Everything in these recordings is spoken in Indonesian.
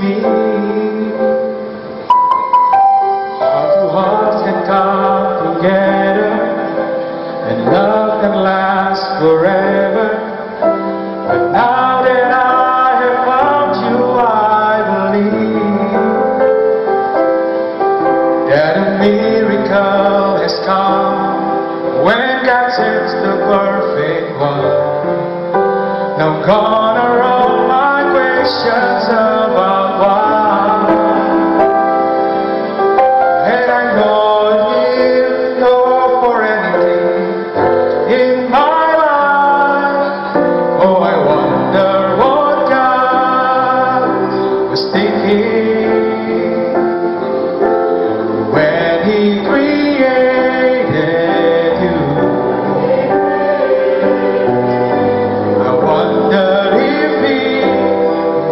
me. How two hearts can come together and love can last forever. But now that I have found you, I believe that a miracle has come when God sends the perfect one. Now gone are all my questions about why, and I know He'll go for anything in my life. Oh, I wonder what God was thinking when He created you. I wonder if He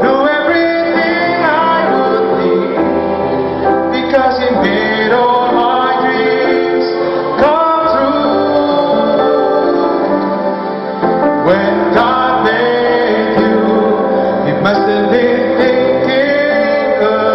knew everything I would need, because He made all my dreams come true. When God made you, He must have been thinking of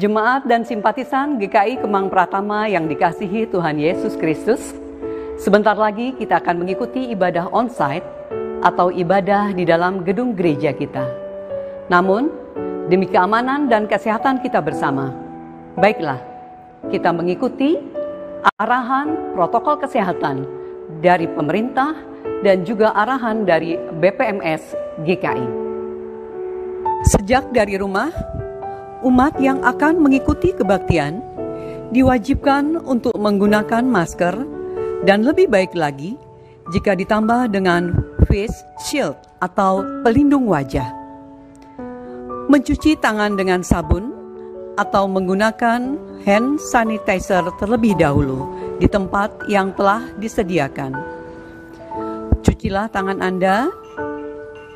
Jemaat dan simpatisan GKI Kemang Pratama yang dikasihi Tuhan Yesus Kristus, sebentar lagi kita akan mengikuti ibadah onsite atau ibadah di dalam gedung gereja kita. Namun, demi keamanan dan kesehatan kita bersama, baiklah kita mengikuti arahan protokol kesehatan dari pemerintah dan juga arahan dari BPMS GKI. Sejak dari rumah, umat yang akan mengikuti kebaktian diwajibkan untuk menggunakan masker dan lebih baik lagi jika ditambah dengan face shield atau pelindung wajah. Mencuci tangan dengan sabun atau menggunakan hand sanitizer terlebih dahulu di tempat yang telah disediakan. Cucilah tangan Anda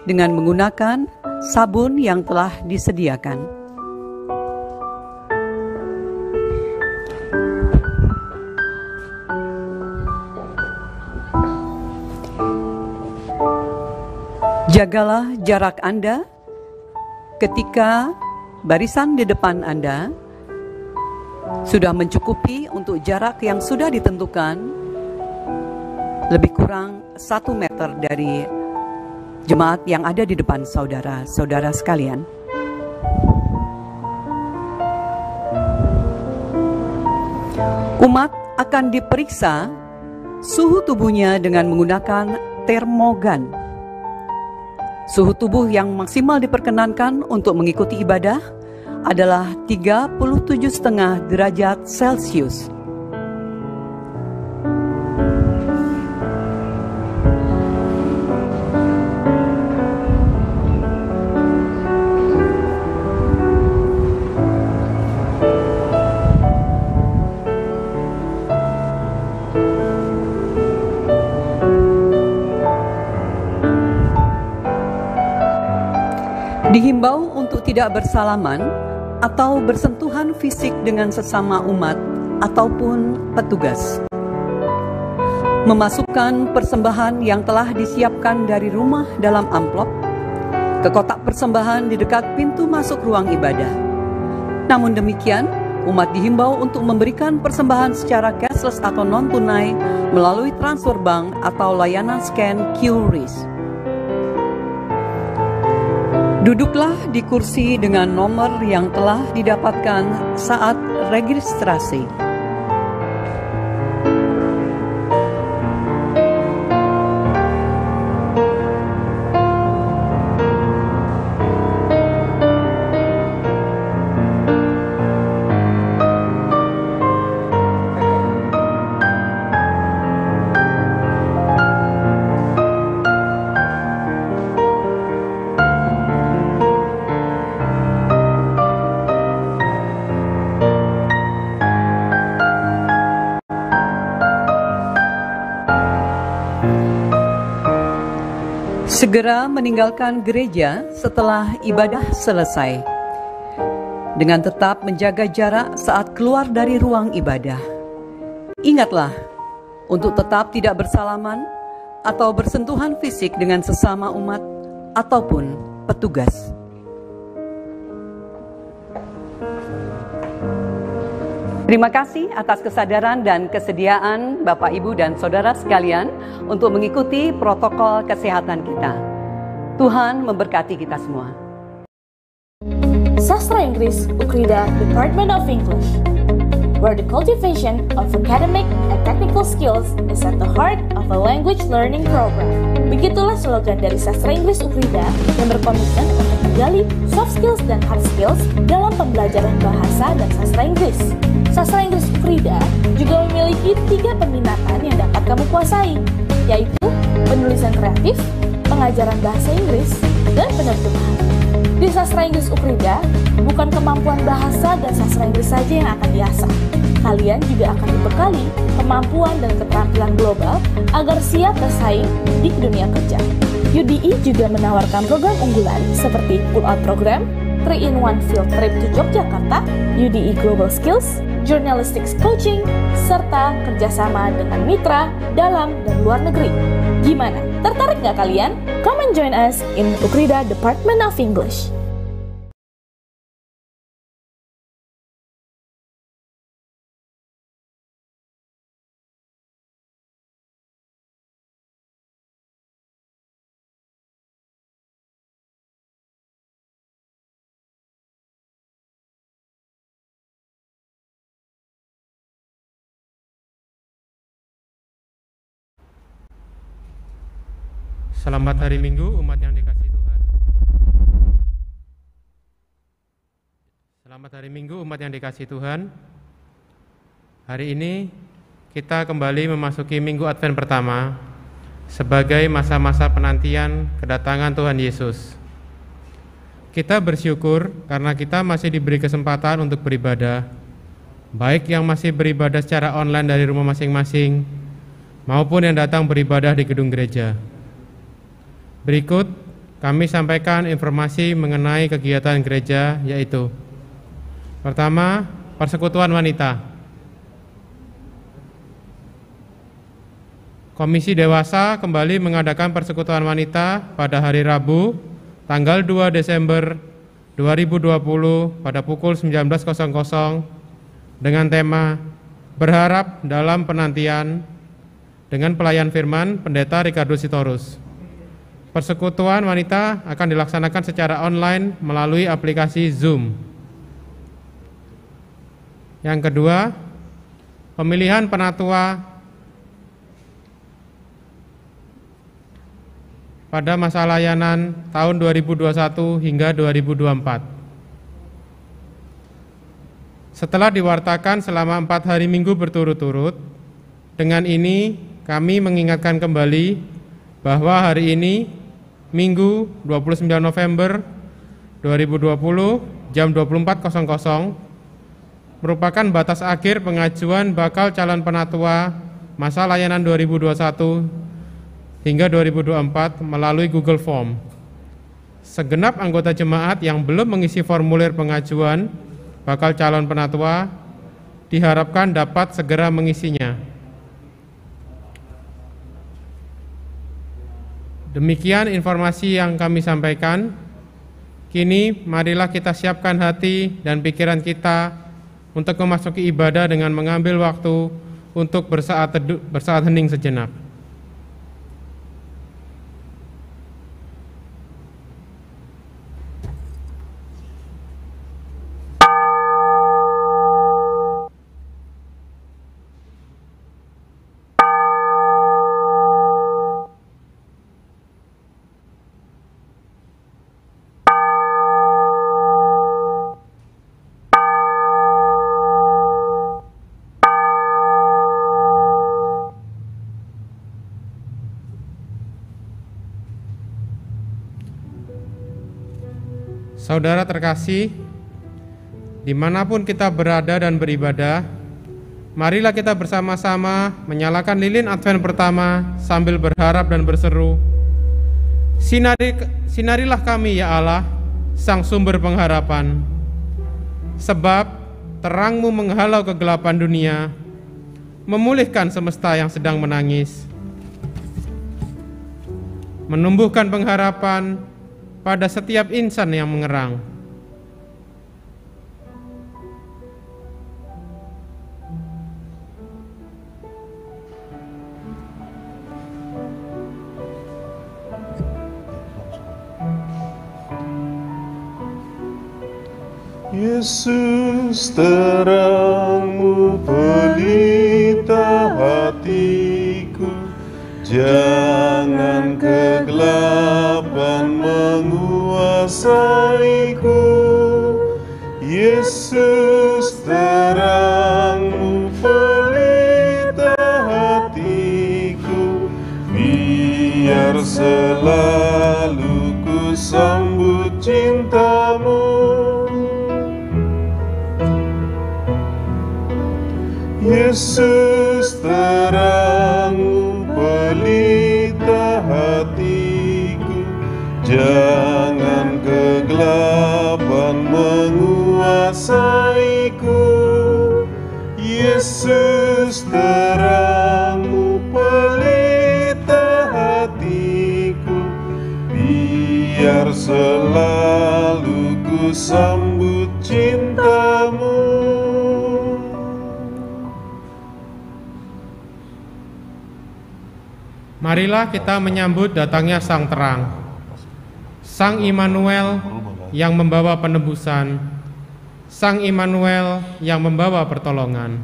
dengan menggunakan sabun yang telah disediakan. Jagalah jarak Anda ketika barisan di depan Anda sudah mencukupi untuk jarak yang sudah ditentukan lebih kurang 1 meter dari jemaat yang ada di depan saudara-saudara sekalian. Umat akan diperiksa suhu tubuhnya dengan menggunakan termogan. Suhu tubuh yang maksimal diperkenankan untuk mengikuti ibadah adalah 37,5 derajat Celcius. Dihimbau untuk tidak bersalaman atau bersentuhan fisik dengan sesama umat ataupun petugas. Memasukkan persembahan yang telah disiapkan dari rumah dalam amplop ke kotak persembahan di dekat pintu masuk ruang ibadah. Namun demikian, umat dihimbau untuk memberikan persembahan secara cashless atau non-tunai melalui transfer bank atau layanan scan QRIS. Duduklah di kursi dengan nomor yang telah didapatkan saat registrasi. Segera meninggalkan gereja setelah ibadah selesai, dengan tetap menjaga jarak saat keluar dari ruang ibadah. Ingatlah untuk tetap tidak bersalaman atau bersentuhan fisik dengan sesama umat ataupun petugas. Terima kasih atas kesadaran dan kesediaan Bapak, Ibu, dan Saudara sekalian untuk mengikuti protokol kesehatan kita. Tuhan memberkati kita semua. Sastra Inggris Ukrida Department of English, where the cultivation of academic and technical skills is at the heart of a language learning program. Begitulah slogan dari Sastra Inggris Ukrida yang berkomitmen untuk menggali soft skills dan hard skills dalam pembelajaran bahasa dan sastra Inggris. Sastra Inggris Ukrida juga memiliki 3 peminatan yang dapat kamu kuasai, yaitu penulisan kreatif, pengajaran bahasa Inggris, dan penerjemahan. Di Sastra Inggris Ukrida, bukan kemampuan bahasa dan sastra Inggris saja yang akan diasah. Kalian juga akan dibekali kemampuan dan keterampilan global agar siap bersaing di dunia kerja. UDI juga menawarkan program unggulan seperti Pull-Out Program, 3-in-1 Field Trip to Yogyakarta, UDI Global Skills, Journalistics Coaching, serta kerjasama dengan mitra dalam dan luar negeri. Gimana? Tertarik nggak kalian? Come and join us in Ukrida Department of English. Selamat hari Minggu, umat yang dikasihi Tuhan. Selamat hari Minggu, umat yang dikasihi Tuhan. Hari ini kita kembali memasuki Minggu Advent pertama sebagai masa-masa penantian kedatangan Tuhan Yesus. Kita bersyukur karena kita masih diberi kesempatan untuk beribadah, baik yang masih beribadah secara online dari rumah masing-masing, maupun yang datang beribadah di gedung gereja. Berikut kami sampaikan informasi mengenai kegiatan gereja, yaitu pertama, persekutuan wanita. Komisi Dewasa kembali mengadakan persekutuan wanita pada hari Rabu, tanggal 2 Desember 2020 pada pukul 19.00 dengan tema Berharap dalam Penantian dengan pelayan firman Pendeta Ricardo Sitorus. Persekutuan wanita akan dilaksanakan secara online melalui aplikasi Zoom. Yang kedua, pemilihan penatua pada masa layanan tahun 2021 hingga 2024. Setelah diwartakan selama 4 hari Minggu berturut-turut, dengan ini kami mengingatkan kembali bahwa hari ini Minggu 29 November 2020 jam 24.00 merupakan batas akhir pengajuan bakal calon penatua masa layanan 2021 hingga 2024 melalui Google Form. Segenap anggota jemaat yang belum mengisi formulir pengajuan bakal calon penatua diharapkan dapat segera mengisinya. Demikian informasi yang kami sampaikan. Kini marilah kita siapkan hati dan pikiran kita untuk memasuki ibadah dengan mengambil waktu untuk bersaat hening sejenak. Saudara terkasih, dimanapun kita berada dan beribadah, marilah kita bersama-sama menyalakan lilin Advent pertama sambil berharap dan berseru, Sinarilah kami ya Allah, Sang Sumber Pengharapan, sebab terang-Mu menghalau kegelapan dunia, memulihkan semesta yang sedang menangis, menumbuhkan pengharapan pada setiap insan yang mengerang. Yesus, terang-Mu pelita hatiku, jangan kegelapan menguasaiku. Yesus, terang-Mu pelita hatiku, biar selalu ku sambut cinta-Mu. Yesus, terang-Mu pelita hatiku, jangan kegelapan menguasaiku. Yesus, terang-Mu pelita hatiku, biar selalu ku sambut cinta-Mu. Marilah kita menyambut datangnya Sang Terang, Sang Immanuel yang membawa penebusan, Sang Immanuel yang membawa pertolongan.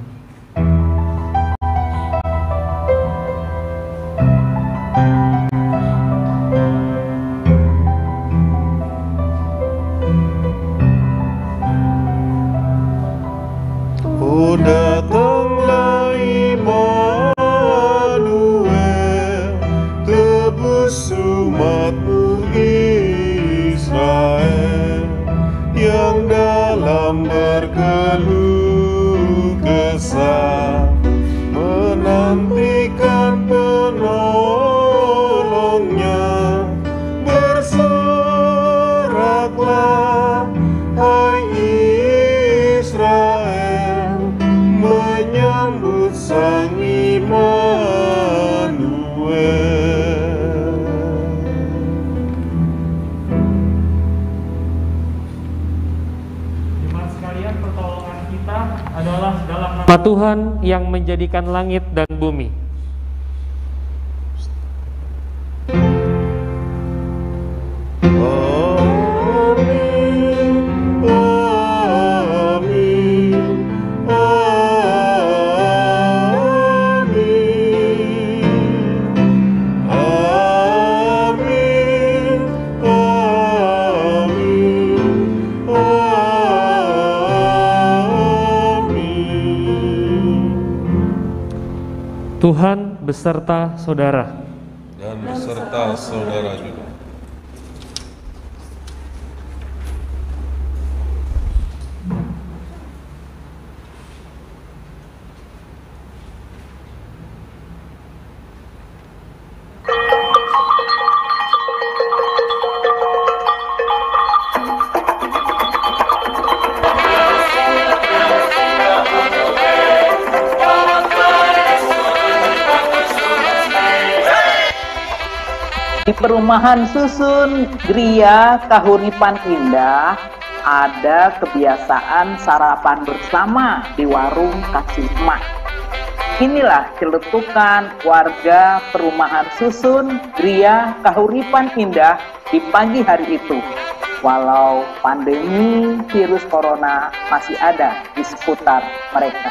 Sang Immanuel. Jemaat sekalian, pertolongan kita adalah dalam nama Tuhan yang menjadikan langit dan bumi. Tuhan beserta saudara. Dan beserta saudara juga. Di perumahan susun Gria Kahuripan Indah ada kebiasaan sarapan bersama di warung Kasih Emak. Inilah celetukan warga perumahan susun Gria Kahuripan Indah di pagi hari itu. Walau pandemi virus corona masih ada di seputar mereka.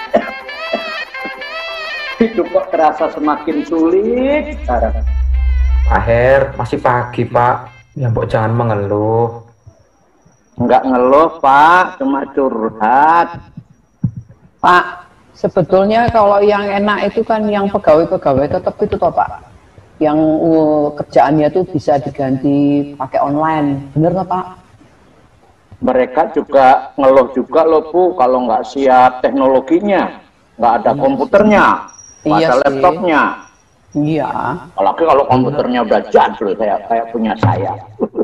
Hidup kok terasa semakin sulit sekarang. Pak Her, masih pagi Pak. Ya Mbok jangan mengeluh. Enggak ngeluh Pak, cuma curhat. Pak, sebetulnya kalau yang enak itu kan yang pegawai-pegawai tetap itu toh Pak. Yang kerjaannya itu bisa diganti pakai online, bener toh Pak? Mereka juga ngeluh juga loh Bu, kalau nggak siap teknologinya, nggak ada komputernya, nggak ada laptopnya. Iya. Apalagi kalau komputernya udah jadul kayak punya saya.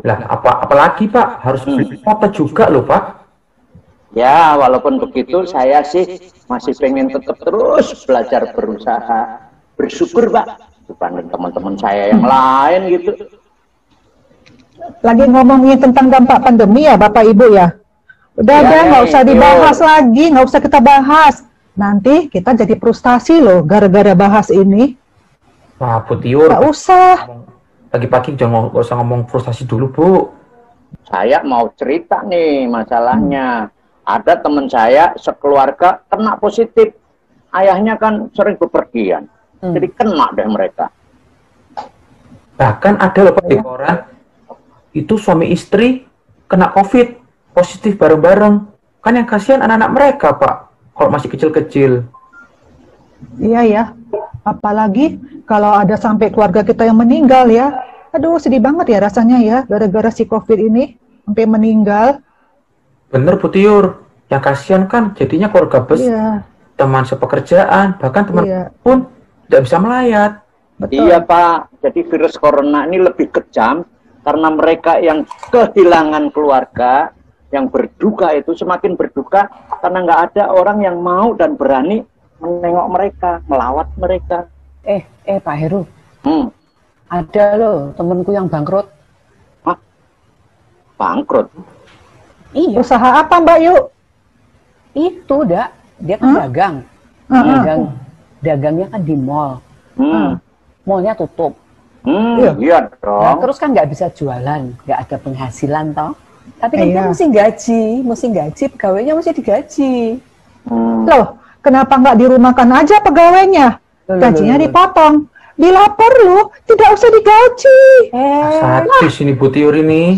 Lah, apalagi Pak, harus beli foto juga loh Pak. Ya, walaupun begitu saya sih masih pengen tetap terus belajar berusaha, bersyukur Pak, dibanding teman-teman saya yang lain gitu. Lagi ngomongin tentang dampak pandemi ya Bapak Ibu ya. Udah nggak usah dibahas lagi, nggak usah kita bahas. Nanti kita jadi frustasi loh gara-gara bahas ini. Wah, Bu Tiur. Nggak usah. Pagi-pagi jangan nggak usah ngomong frustasi dulu Bu. Saya mau cerita nih masalahnya. Ada teman saya sekeluarga kena positif. Ayahnya kan sering bepergian. Jadi kena deh mereka. Bahkan ada loh Pak di koran. Itu suami istri kena COVID positif bareng-bareng. Kan yang kasihan anak-anak mereka Pak. Kalau masih kecil-kecil. Iya ya. Apalagi kalau ada sampai keluarga kita yang meninggal ya. Aduh sedih banget ya rasanya ya. Gara-gara si COVID ini sampai meninggal. Bener Bu Tiur. Yang kasihan kan jadinya keluarga besar. Teman sepekerjaan. Bahkan teman pun tidak bisa melayat. Betul. Iya Pak. Jadi virus corona ini lebih kejam. Karena mereka yang kehilangan keluarga. Yang berduka itu semakin berduka. Karena nggak ada orang yang mau dan berani menengok mereka, melawat mereka. Pak Heru. Ada loh temenku yang bangkrut. Hah? Bangkrut? Iya. Usaha apa Mbak Yu? Itu dia kan dagang. Dagangnya kan di mall. Mallnya tutup. Iya dong. Nah, terus kan nggak bisa jualan, nggak ada penghasilan toh. Tapi kan dia mesti gaji, pegawainya mesti digaji. Loh, kenapa nggak dirumahkan aja pegawainya? Gajinya dipotong. Bila perlu, tidak usah digaji. Sadis ini Bu Tiur ini.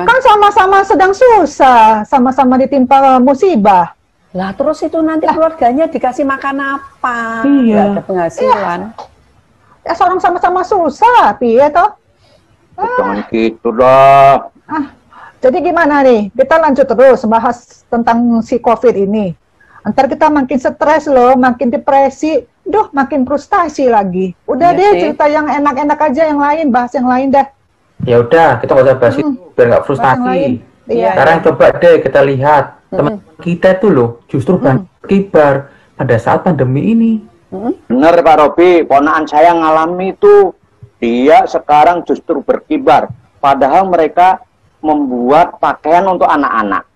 Kan sama-sama sedang susah, sama-sama ditimpa musibah. Lah terus itu nanti keluarganya dikasih makan apa? Nggak ada penghasilan. Ya seorang sama-sama susah, piye toh? Jangan gitu dah. Jadi gimana nih? Kita lanjut terus bahas tentang si COVID ini. Ntar kita makin stres loh, makin depresi, makin frustasi lagi. Udah deh cerita yang enak-enak aja, yang lain, bahas yang lain dah. Ya udah, kita nggak usah bahas itu biar nggak frustasi. Sekarang coba deh kita lihat teman kita itu loh justru berkibar pada saat pandemi ini. Benar Pak Robi, ponakan saya ngalami itu. Dia sekarang justru berkibar. Padahal mereka membuat pakaian untuk anak-anak.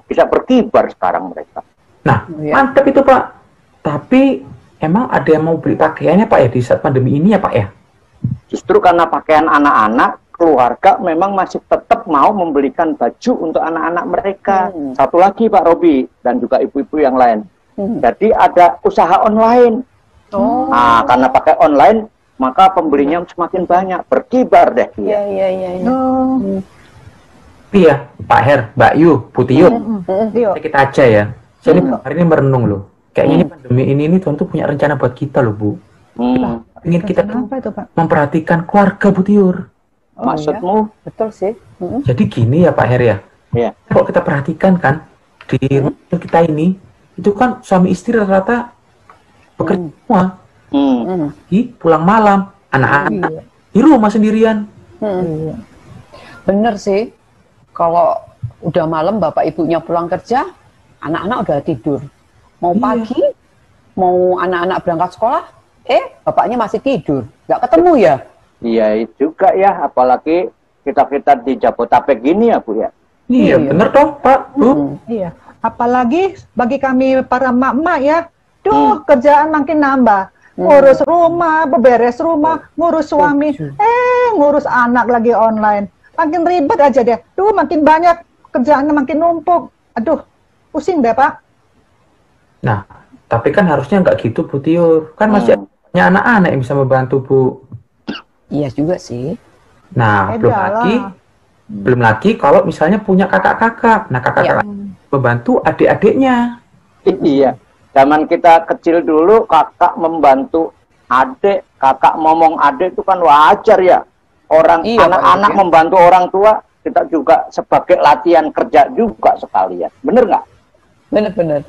Bisa berkibar sekarang mereka. Nah, mantap itu Pak. Tapi emang ada yang mau beli pakaiannya Pak ya di saat pandemi ini ya Pak ya? Justru karena pakaian anak-anak, keluarga memang masih tetap mau membelikan baju untuk anak-anak mereka. Satu lagi Pak Robi dan juga ibu-ibu yang lain. Jadi ada usaha online. Nah, karena pakai online, maka pembelinya semakin banyak, berkibar deh dia. Iya, Pak Her, Mbak Yu, Putih Yu, kita aja ya. Saya ini hari ini merenung loh. Kayaknya ini pandemi ini Tuhan tuh punya rencana buat kita loh Bu. Ingin kita itu, Pak? memperhatikan keluarga Bu Tiur. Maksudmu? Betul sih. Jadi gini ya Pak Her ya. Iya. Kalau kita perhatikan kan di rumah kita ini itu kan suami istri rata-rata bekerja semua. Pulang malam, anak-anak di rumah sendirian. Bener sih. Kalau udah malam bapak ibunya pulang kerja, anak-anak udah tidur. Mau pagi, mau anak-anak berangkat sekolah, bapaknya masih tidur. Nggak ketemu ya? Iya juga ya, apalagi kita di Jabodetabek gini ya Bu ya. Iya, bener dong Pak, Bu. Iya, apalagi bagi kami para emak-emak ya, kerjaan makin nambah. Ngurus rumah, beberes rumah, ngurus suami, ngurus anak lagi online. Makin ribet aja deh. Makin banyak kerjaannya, makin numpuk. Aduh, pusing deh Pak. Nah, tapi kan harusnya nggak gitu Bu Tiur. Kan masih banyak anak-anak yang bisa membantu Bu. Iya juga sih. Nah, belum lagi kalau misalnya punya kakak-kakak. Nah, kakak-kakak membantu adik-adiknya. Iya. Zaman kita kecil dulu, kakak membantu adik, kakak ngomong adik itu kan wajar ya. Anak-anak membantu orang tua, kita juga sebagai latihan kerja juga sekalian. Bener nggak? Bener-bener.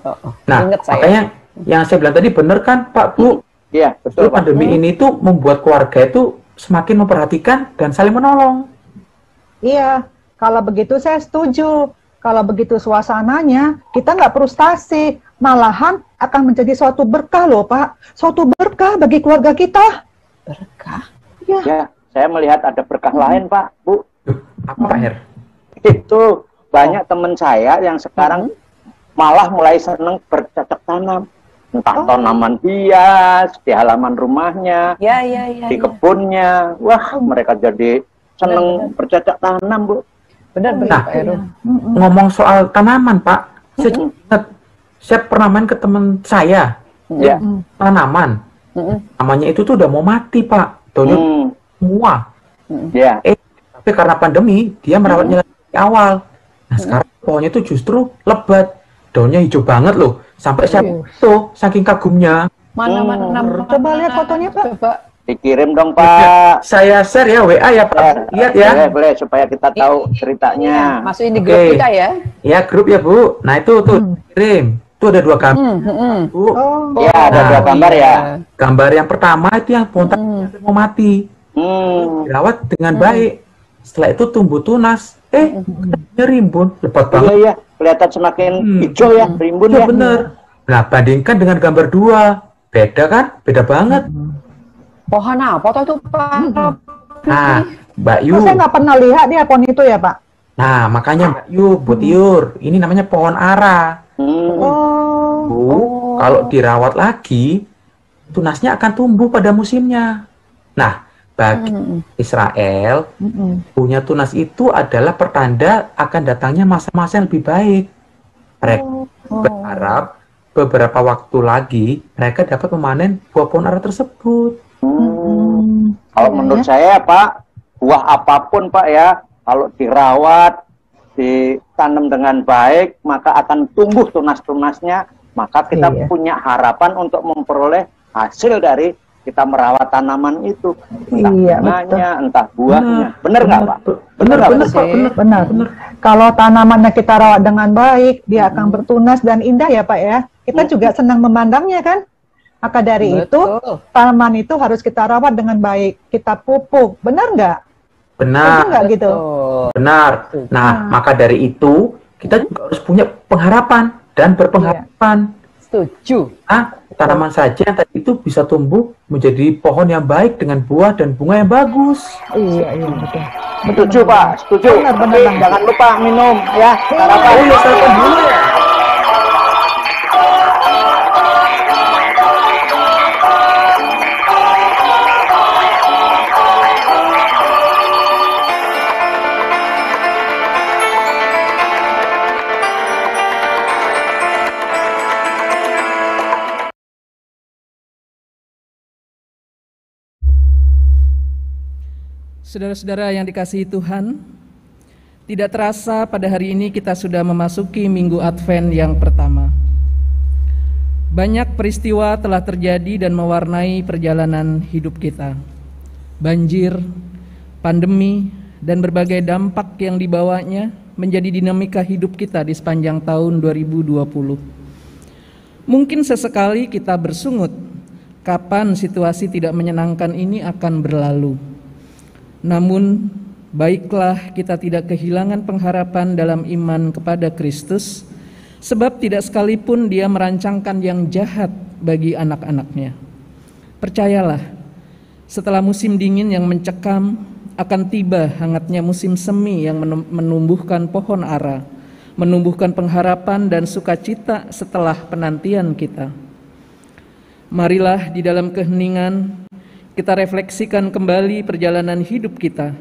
Nah, makanya yang saya bilang tadi bener kan Pak Bu? Iya, betul Pak. Pandemi ini tuh membuat keluarga itu semakin memperhatikan dan saling menolong. Iya, kalau begitu saya setuju. Kalau begitu suasananya, kita nggak frustasi. Malahan akan menjadi suatu berkah loh Pak. Suatu berkah bagi keluarga kita. Berkah? Ya, saya melihat ada berkah lain Pak, Bu. Apa Pak Her? Itu banyak teman saya yang sekarang malah mulai seneng bercocok tanam. Entah tanaman hias di halaman rumahnya, di kebunnya. Wah, mereka jadi seneng bercocok tanam, Bu. Benar. Ngomong soal tanaman, Pak. Saya pernah main ke teman saya. Tanaman. Namanya itu tuh udah mau mati, Pak. Daunnya semua. Tapi karena pandemi, dia merawatnya dari awal. Nah, sekarang pohonnya itu justru lebat. Daunnya hijau banget loh. Sampai saya tuh saking kagumnya. Mana. Coba lihat fotonya Pak. Coba. Dikirim dong Pak. Saya share ya WA ya Pak. Lihat ya. Boleh supaya kita tahu ceritanya. Masukin di grup kita ya. Ya grup ya Bu. Nah itu tuh kirim. Tuh ada 2 gambar. Bu. Ya ada 2 gambar ya. Gambar yang pertama itu yang pohon mau mati. Dirawat dengan baik. Setelah itu tumbuh tunas. Rimbun. Lebat banget. Iya. Kelihatan semakin hijau ya, rimbun ya. Bener. Nah bandingkan dengan gambar 2. Beda kan? Beda banget. Pohon apa tuh Pak? Nah, Mbak Yu. Saya nggak pernah lihat dia pohon itu ya Pak. Nah, makanya Mbak Yu, Bu Tiur, ini namanya pohon ara. Kalau dirawat lagi, tunasnya akan tumbuh pada musimnya. Nah, bagi Israel, punya tunas itu adalah pertanda akan datangnya masa-masa yang lebih baik. Mereka berharap beberapa waktu lagi mereka dapat memanen buah pohon ara tersebut. Kalau menurut saya Pak, buah apapun Pak ya, kalau dirawat, ditanam dengan baik, maka akan tumbuh tunas-tunasnya, maka kita punya harapan untuk memperoleh hasil dari kita merawat tanaman itu, entah bunganya, entah buahnya. Benar nggak Pak? Benar. Kalau tanamannya kita rawat dengan baik, dia akan bertunas dan indah ya Pak ya. Kita juga senang memandangnya kan. Maka dari itu, tanaman itu harus kita rawat dengan baik. Kita pupuk, benar nggak? Benar. Nggak gitu? Benar. Nah, maka dari itu, kita juga harus punya pengharapan dan berpengharapan. Setuju. Tanaman saja yang tadi itu bisa tumbuh menjadi pohon yang baik dengan buah dan bunga yang bagus. Iya, betul. Setuju, Pak. Setuju. Tapi jangan lupa minum ya. Sarapan. Oh iya, sarapan dulu ya. Saudara-saudara yang dikasihi Tuhan, tidak terasa pada hari ini kita sudah memasuki Minggu Advent yang pertama. Banyak peristiwa telah terjadi dan mewarnai perjalanan hidup kita. Banjir, pandemi, dan berbagai dampak yang dibawanya menjadi dinamika hidup kita di sepanjang tahun 2020. Mungkin sesekali kita bersungut, kapan situasi tidak menyenangkan ini akan berlalu. Namun, baiklah kita tidak kehilangan pengharapan dalam iman kepada Kristus, sebab tidak sekalipun Dia merancangkan yang jahat bagi anak-anaknya. Percayalah, setelah musim dingin yang mencekam, akan tiba hangatnya musim semi yang menumbuhkan pohon ara, menumbuhkan pengharapan dan sukacita setelah penantian kita. Marilah di dalam keheningan, kita refleksikan kembali perjalanan hidup kita.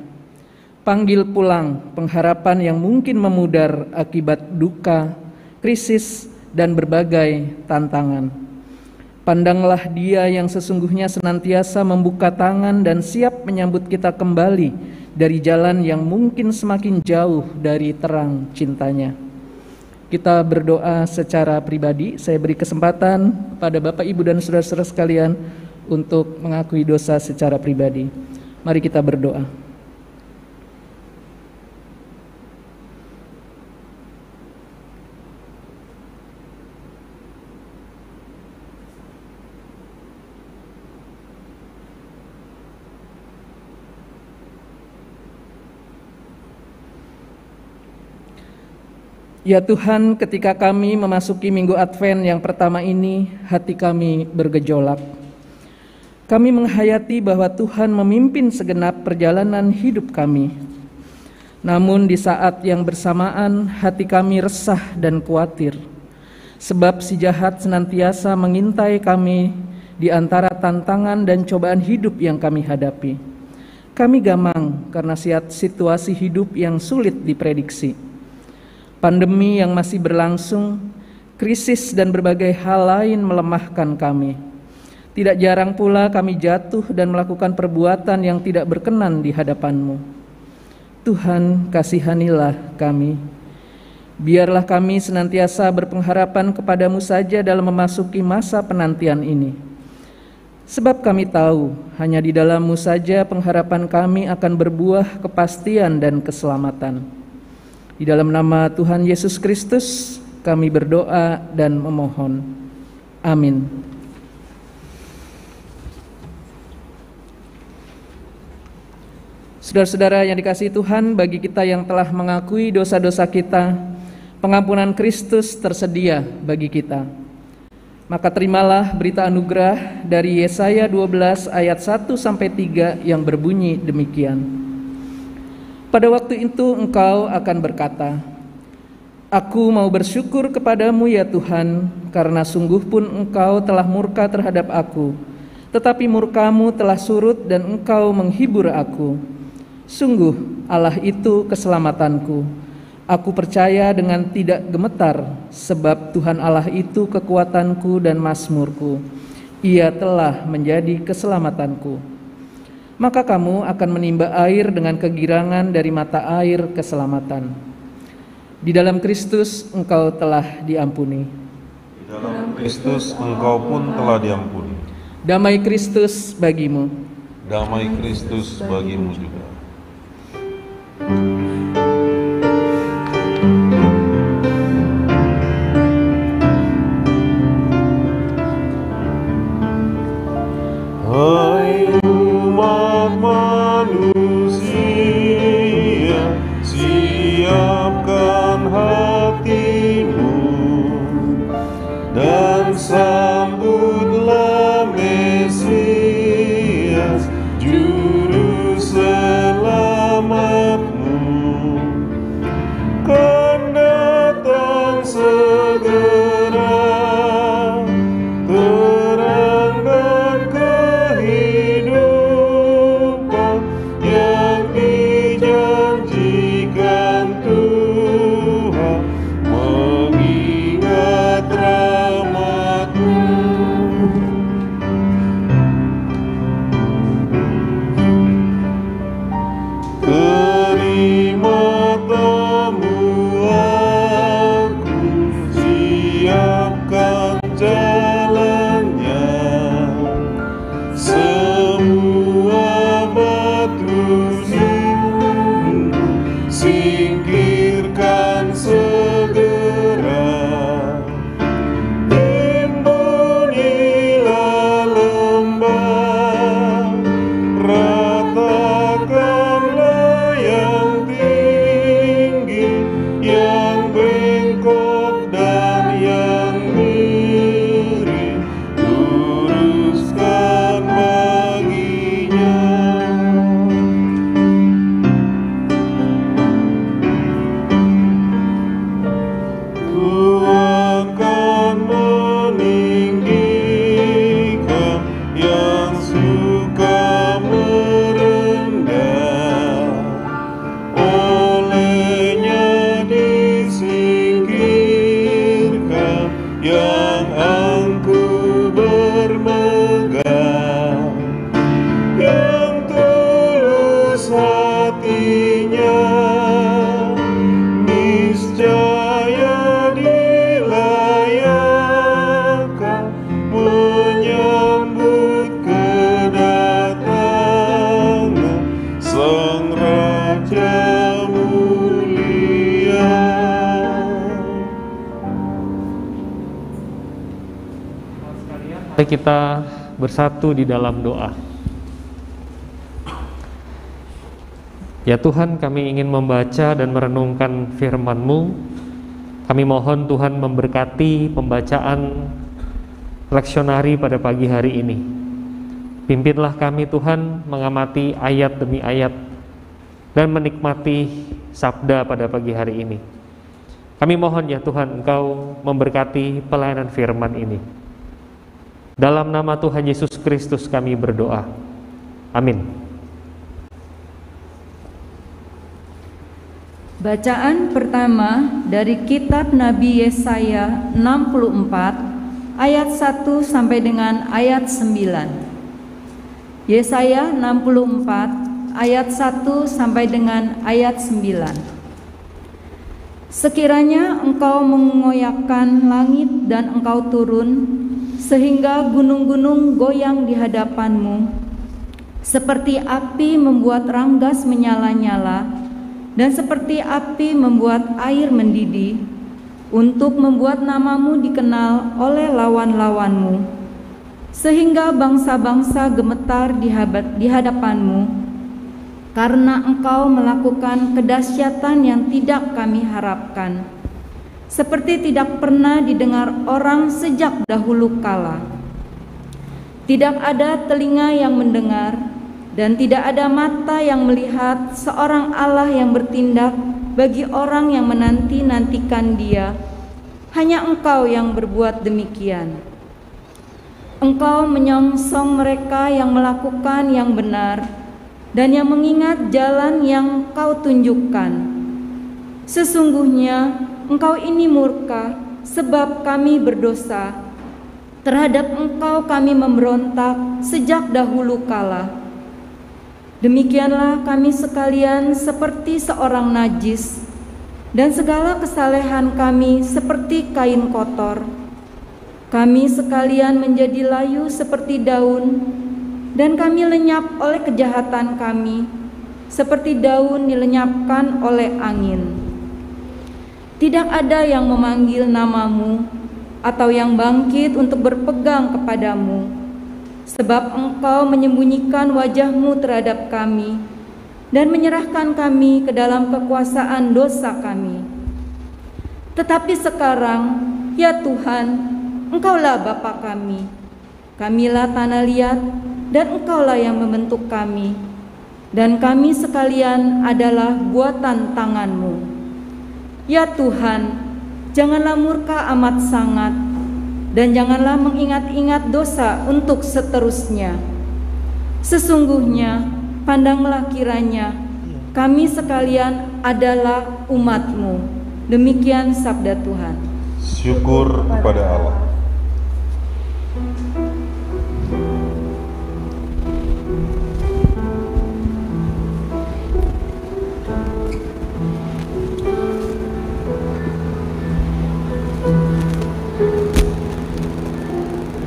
Panggil pulang pengharapan yang mungkin memudar akibat duka, krisis, dan berbagai tantangan. Pandanglah Dia yang sesungguhnya senantiasa membuka tangan dan siap menyambut kita kembali dari jalan yang mungkin semakin jauh dari terang cintanya. Kita berdoa secara pribadi. Saya beri kesempatan pada Bapak, Ibu, dan saudara-saudara sekalian untuk mengakui dosa secara pribadi. Mari kita berdoa. Ya Tuhan, ketika kami memasuki Minggu Advent yang pertama ini, hati kami bergejolak. Kami menghayati bahwa Tuhan memimpin segenap perjalanan hidup kami. Namun di saat yang bersamaan hati kami resah dan khawatir, sebab si jahat senantiasa mengintai kami di antara tantangan dan cobaan hidup yang kami hadapi. Kami gamang karena situasi hidup yang sulit diprediksi. Pandemi yang masih berlangsung, krisis dan berbagai hal lain melemahkan kami. Tidak jarang pula kami jatuh dan melakukan perbuatan yang tidak berkenan di hadapan-Mu. Tuhan, kasihanilah kami. Biarlah kami senantiasa berpengharapan kepada-Mu saja dalam memasuki masa penantian ini. Sebab kami tahu, hanya di dalam-Mu saja pengharapan kami akan berbuah kepastian dan keselamatan. Di dalam nama Tuhan Yesus Kristus, kami berdoa dan memohon. Amin. Saudara-saudara yang dikasihi Tuhan, bagi kita yang telah mengakui dosa-dosa kita, pengampunan Kristus tersedia bagi kita. Maka terimalah berita anugerah dari Yesaya 12 ayat 1-3 yang berbunyi demikian. Pada waktu itu engkau akan berkata, Aku mau bersyukur kepadamu ya Tuhan, karena sungguh pun engkau telah murka terhadap aku, tetapi murkamu telah surut dan engkau menghibur aku. Sungguh Allah itu keselamatanku. Aku percaya dengan tidak gemetar, sebab Tuhan Allah itu kekuatanku dan mazmurku. Ia telah menjadi keselamatanku. Maka kamu akan menimba air dengan kegirangan dari mata air keselamatan. Di dalam Kristus engkau telah diampuni. Di dalam Kristus engkau pun telah diampuni. Damai Kristus bagimu. Damai Kristus bagimu juga. Hai umat manusia, siapkan hatimu dan Sambutlah Mesias, Juru Selamatmu, kan datang segera, terang dan kehidupan yang dijanjikan Tuhan, mengingat rahmat-Mu. Terima tamu aku, siapkan jalannya, semua batu singkirkan segera. Timbunilah lembah, ratakanlah yang tinggi, yang bengkok dan yang miring, luruskan baginya. Tuhan kan meninggikan yang suka merendah, olehnya disingkirkan yang angkuh bermegah, yang tulus hatinya niscaya dilayakan, menyambut kedatangan Sang Raja mulia. Mari kita bersatu di dalam doa. Ya Tuhan, kami ingin membaca dan merenungkan firman-Mu. Kami mohon Tuhan memberkati pembacaan leksionari pada pagi hari ini. Pimpinlah kami Tuhan mengamati ayat demi ayat dan menikmati sabda pada pagi hari ini. Kami mohon ya Tuhan, Engkau memberkati pelayanan firman ini. Dalam nama Tuhan Yesus Kristus kami berdoa. Amin. Bacaan pertama dari kitab Nabi Yesaya 64 ayat 1 sampai dengan ayat 9. Yesaya 64 ayat 1 sampai dengan ayat 9. Sekiranya engkau mengoyakkan langit dan engkau turun, sehingga gunung-gunung goyang di hadapanmu, seperti api membuat ranggas menyala-nyala, dan seperti api membuat air mendidih, untuk membuat namamu dikenal oleh lawan-lawanmu, sehingga bangsa-bangsa gemetar di hadapanmu, karena engkau melakukan kedahsyatan yang tidak kami harapkan, seperti tidak pernah didengar orang sejak dahulu kala. Tidak ada telinga yang mendengar, dan tidak ada mata yang melihat seorang Allah yang bertindak bagi orang yang menanti-nantikan Dia. Hanya Engkau yang berbuat demikian. Engkau menyongsong mereka yang melakukan yang benar dan yang mengingat jalan yang Kau tunjukkan. Sesungguhnya Engkau ini murka sebab kami berdosa. Terhadap Engkau kami memberontak sejak dahulu kala. Demikianlah kami sekalian seperti seorang najis, dan segala kesalehan kami seperti kain kotor. Kami sekalian menjadi layu seperti daun, dan kami lenyap oleh kejahatan kami, seperti daun dilenyapkan oleh angin. Tidak ada yang memanggil namamu, atau yang bangkit untuk berpegang kepadamu, sebab Engkau menyembunyikan wajah-Mu terhadap kami dan menyerahkan kami ke dalam kekuasaan dosa kami. Tetapi sekarang, ya Tuhan, Engkaulah Bapa kami, kamilah tanah liat, dan Engkaulah yang membentuk kami, dan kami sekalian adalah buatan tangan-Mu. Ya Tuhan, janganlah murka amat sangat, dan janganlah mengingat-ingat dosa untuk seterusnya. Sesungguhnya, pandanglah kiranya, kami sekalian adalah umat-Mu. Demikian sabda Tuhan. Syukur kepada Allah.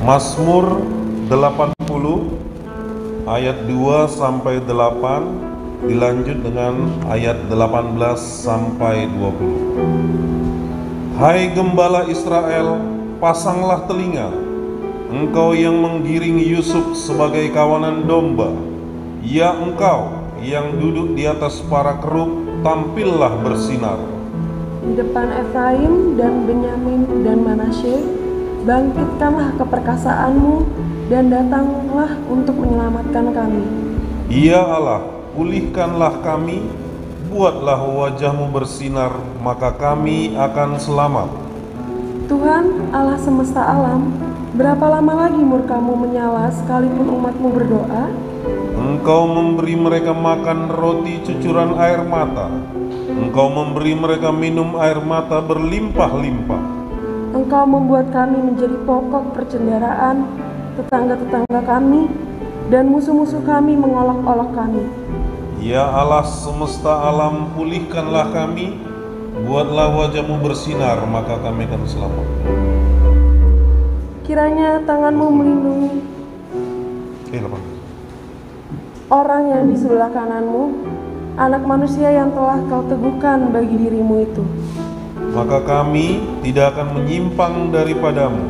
Mazmur 80 ayat 2 sampai 8 dilanjut dengan ayat 18 sampai 20. Hai gembala Israel, pasanglah telinga, engkau yang menggiring Yusuf sebagai kawanan domba. Ya engkau yang duduk di atas para kerub, tampillah bersinar. Di depan Efraim dan Benyamin dan Manasye, bangkitkanlah keperkasaanmu dan datanglah untuk menyelamatkan kami. Ya Allah, pulihkanlah kami, buatlah wajahmu bersinar, maka kami akan selamat. Tuhan, Allah semesta alam, berapa lama lagi murkamu menyala sekalipun umatmu berdoa? Engkau memberi mereka makan roti cucuran air mata. Engkau memberi mereka minum air mata berlimpah-limpah. Engkau membuat kami menjadi pokok percendaraan tetangga-tetangga kami, dan musuh-musuh kami mengolok-olok kami. Ya Allah semesta alam, pulihkanlah kami, buatlah wajahmu bersinar, maka kami akan selamat. Kiranya tanganmu melindungi orang yang di sebelah kananmu, anak manusia yang telah kau teguhkan bagi dirimu itu. Maka kami tidak akan menyimpang daripadamu.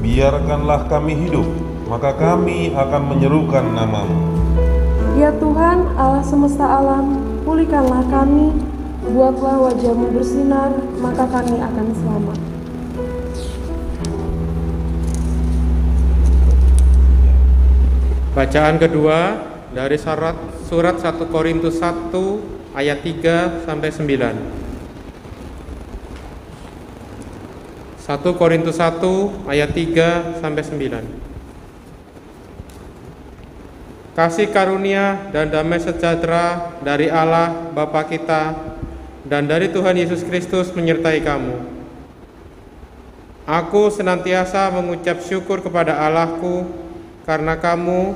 Biarkanlah kami hidup, maka kami akan menyerukan namamu. Ya Tuhan, Allah semesta alam, pulihkanlah kami, buatlah wajahmu bersinar, maka kami akan selamat. Bacaan kedua dari surat 1 Korintus 1 ayat 3 sampai 9. 1 Korintus 1 ayat 3 sampai 9. Kasih karunia dan damai sejahtera dari Allah Bapa kita dan dari Tuhan Yesus Kristus menyertai kamu. Aku senantiasa mengucap syukur kepada Allahku karena kamu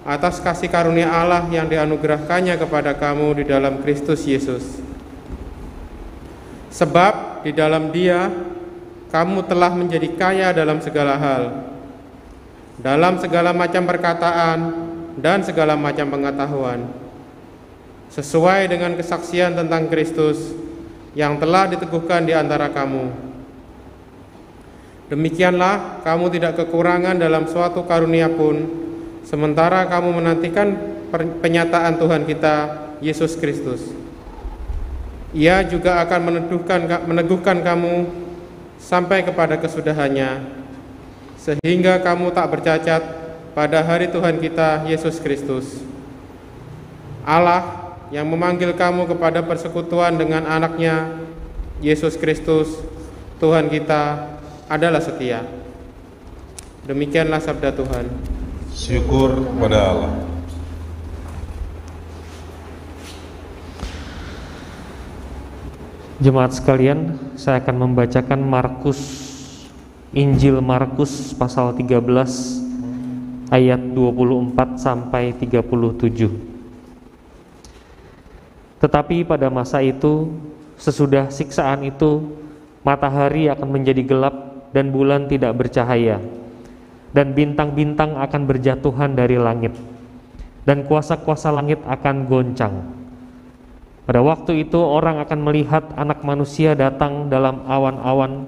atas kasih karunia Allah yang dianugerahkannya kepada kamu di dalam Kristus Yesus. Sebab di dalam Dia kamu telah menjadi kaya dalam segala hal, dalam segala macam perkataan dan segala macam pengetahuan, sesuai dengan kesaksian tentang Kristus yang telah diteguhkan di antara kamu. Demikianlah kamu tidak kekurangan dalam suatu karunia pun, sementara kamu menantikan penyataan Tuhan kita, Yesus Kristus. Ia juga akan meneguhkan kamu sampai kepada kesudahannya, sehingga kamu tak bercacat pada hari Tuhan kita, Yesus Kristus. Allah yang memanggil kamu kepada persekutuan dengan anaknya, Yesus Kristus, Tuhan kita, adalah setia. Demikianlah sabda Tuhan. Syukur kepada Allah. Jemaat sekalian, saya akan membacakan Injil Markus pasal 13 ayat 24 sampai 37. Tetapi pada masa itu, sesudah siksaan itu, matahari akan menjadi gelap dan bulan tidak bercahaya, dan bintang-bintang akan berjatuhan dari langit, dan kuasa-kuasa langit akan goncang. Pada waktu itu orang akan melihat Anak Manusia datang dalam awan-awan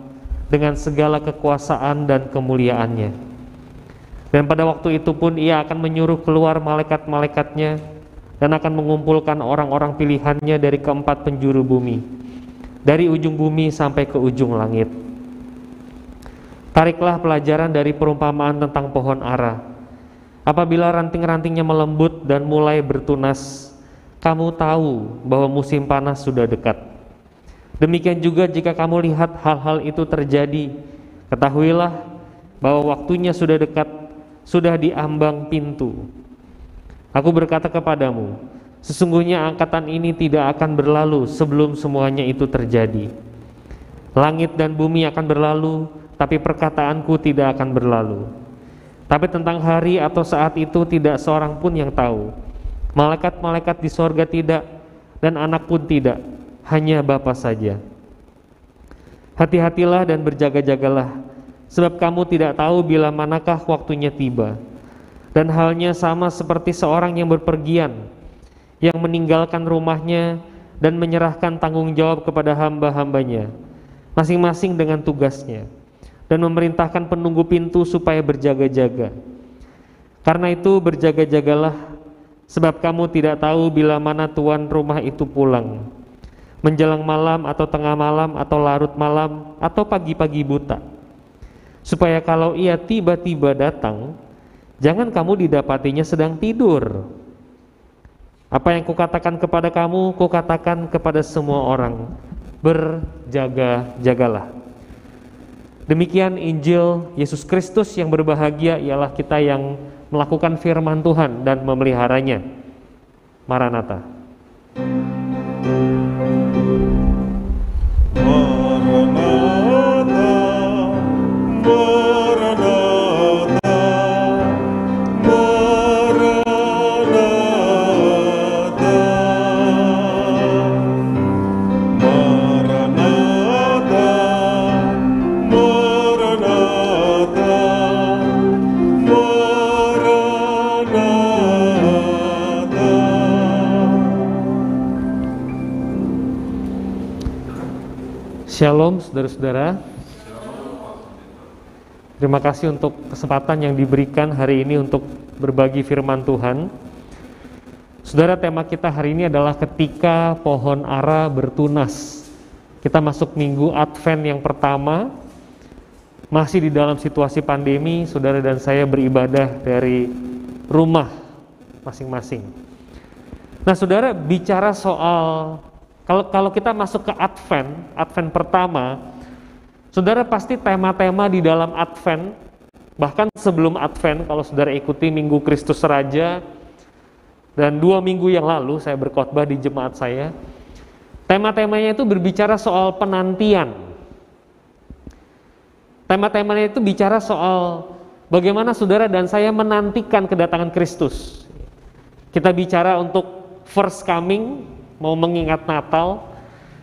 dengan segala kekuasaan dan kemuliaannya. Dan pada waktu itu pun Ia akan menyuruh keluar malaikat-malaikatnya dan akan mengumpulkan orang-orang pilihannya dari keempat penjuru bumi, dari ujung bumi sampai ke ujung langit. Tariklah pelajaran dari perumpamaan tentang pohon ara. Apabila ranting-rantingnya melembut dan mulai bertunas, kamu tahu bahwa musim panas sudah dekat. Demikian juga jika kamu lihat hal-hal itu terjadi, ketahuilah bahwa waktunya sudah dekat, sudah di ambang pintu. Aku berkata kepadamu, sesungguhnya angkatan ini tidak akan berlalu sebelum semuanya itu terjadi. Langit dan bumi akan berlalu, tapi perkataanku tidak akan berlalu. Tapi tentang hari atau saat itu tidak seorang pun yang tahu. Malaikat-malaikat di sorga tidak, dan anak pun tidak, hanya Bapa saja. Hati-hatilah dan berjaga-jagalah, sebab kamu tidak tahu bila manakah waktunya tiba. Dan halnya sama seperti seorang yang berpergian, yang meninggalkan rumahnya dan menyerahkan tanggung jawab kepada hamba-hambanya, masing-masing dengan tugasnya, dan memerintahkan penunggu pintu supaya berjaga-jaga. Karena itu berjaga-jagalah, sebab kamu tidak tahu bila mana tuan rumah itu pulang, menjelang malam atau tengah malam atau larut malam atau pagi-pagi buta, supaya kalau ia tiba-tiba datang, jangan kamu didapatinya sedang tidur. Apa yang kukatakan kepada kamu, kukatakan kepada semua orang, berjaga-jagalah. Demikian Injil Yesus Kristus. Yang berbahagia ialah kita yang melakukan firman Tuhan dan memeliharanya. Maranatha. Shalom saudara-saudara. Terima kasih untuk kesempatan yang diberikan hari ini untuk berbagi firman Tuhan. Saudara, tema kita hari ini adalah ketika pohon ara bertunas. Kita masuk minggu Advent yang pertama, masih di dalam situasi pandemi. Saudara dan saya beribadah dari rumah masing-masing. Nah saudara, bicara soal Kalau kita masuk ke Advent pertama, saudara pasti tema-tema di dalam Advent, bahkan sebelum Advent, kalau saudara ikuti Minggu Kristus Raja, dan 2 minggu yang lalu saya berkhotbah di jemaat saya, tema-temanya itu berbicara soal penantian. Tema-temanya itu bicara soal bagaimana saudara dan saya menantikan kedatangan Kristus. Kita bicara untuk first coming, mau mengingat Natal.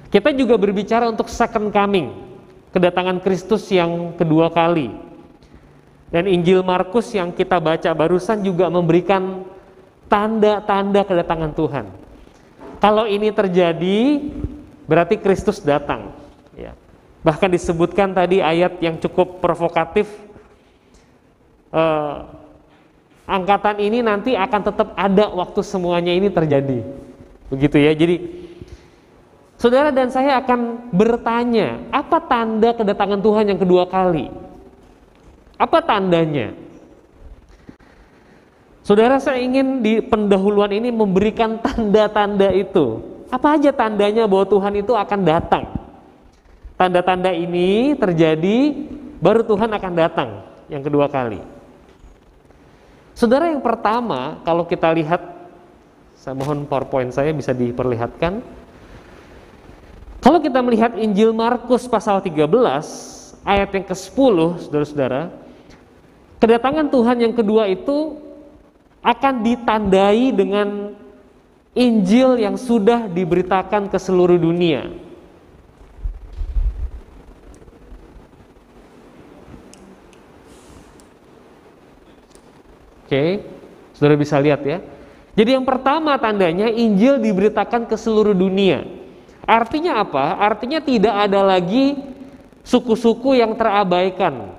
Kita juga berbicara untuk second coming, kedatangan Kristus yang kedua kali. Dan Injil Markus yang kita baca barusan juga memberikan tanda-tanda kedatangan Tuhan. Kalau ini terjadi, berarti Kristus datang. Ya. Bahkan disebutkan tadi ayat yang cukup provokatif, angkatan ini nanti akan tetap ada waktu semuanya ini terjadi. Begitu ya, jadi saudara dan saya akan bertanya, apa tanda kedatangan Tuhan yang kedua kali? Apa tandanya? Saudara, saya ingin di pendahuluan ini memberikan tanda-tanda itu. Apa aja tandanya bahwa Tuhan itu akan datang? Tanda-tanda ini terjadi, baru Tuhan akan datang yang kedua kali. Saudara, yang pertama, kalau kita lihat, saya mohon PowerPoint saya bisa diperlihatkan. Kalau kita melihat Injil Markus pasal 13 ayat yang ke-10, saudara-saudara, kedatangan Tuhan yang kedua itu akan ditandai dengan Injil yang sudah diberitakan ke seluruh dunia. Oke, saudara bisa lihat ya. Jadi yang pertama tandanya Injil diberitakan ke seluruh dunia. Artinya apa? Artinya tidak ada lagi suku-suku yang terabaikan.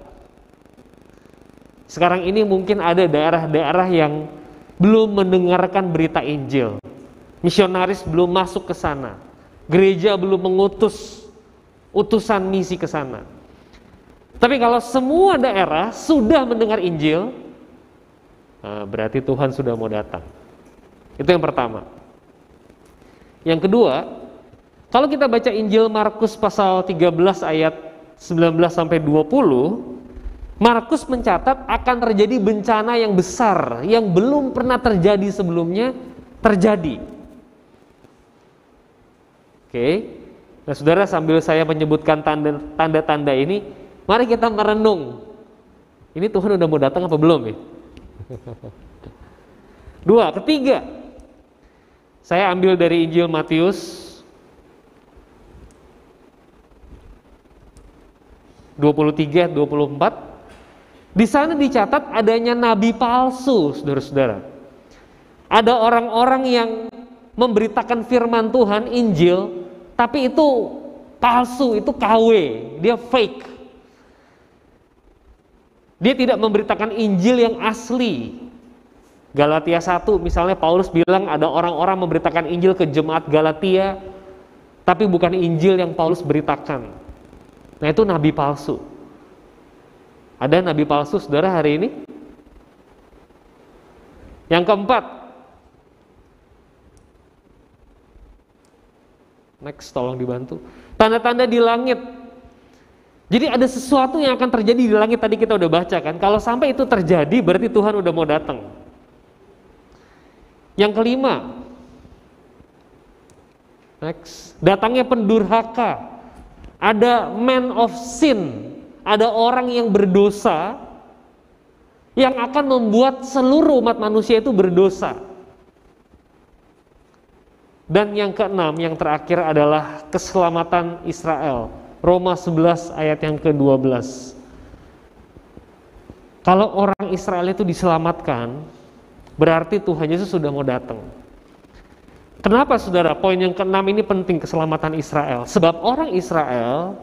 Sekarang ini mungkin ada daerah-daerah yang belum mendengarkan berita Injil. Misionaris belum masuk ke sana. Gereja belum mengutus utusan misi ke sana. Tapi kalau semua daerah sudah mendengar Injil, berarti Tuhan sudah mau datang. Itu yang pertama. Yang kedua, kalau kita baca Injil Markus pasal 13 ayat 19 sampai 20, Markus mencatat akan terjadi bencana yang besar yang belum pernah terjadi sebelumnya terjadi. Oke. Nah, saudara, sambil saya menyebutkan tanda-tanda ini, mari kita merenung. Ini Tuhan udah mau datang apa belum ya? Dua, ketiga, saya ambil dari Injil Matius 23-24. Di sana dicatat adanya nabi palsu, saudara-saudara. Ada orang-orang yang memberitakan firman Tuhan, Injil, tapi itu palsu, itu KW, dia fake. Dia tidak memberitakan Injil yang asli. Galatia 1 misalnya, Paulus bilang ada orang-orang memberitakan Injil ke jemaat Galatia, tapi bukan Injil yang Paulus beritakan. Nah, itu nabi palsu. Ada nabi palsu, saudara, hari ini? Yang keempat, next, tolong dibantu. Tanda-tanda di langit. Jadi ada sesuatu yang akan terjadi di langit, tadi kita udah baca kan. Kalau sampai itu terjadi, berarti Tuhan udah mau datang. Yang kelima, next, datangnya pendurhaka. Ada man of sin, ada orang yang berdosa yang akan membuat seluruh umat manusia itu berdosa. Dan yang keenam, yang terakhir adalah keselamatan Israel. Roma 11 ayat yang ke-12. Kalau orang Israel itu diselamatkan, berarti Tuhan Yesus sudah mau datang. Kenapa, saudara? Poin yang keenam ini penting, keselamatan Israel. Sebab orang Israel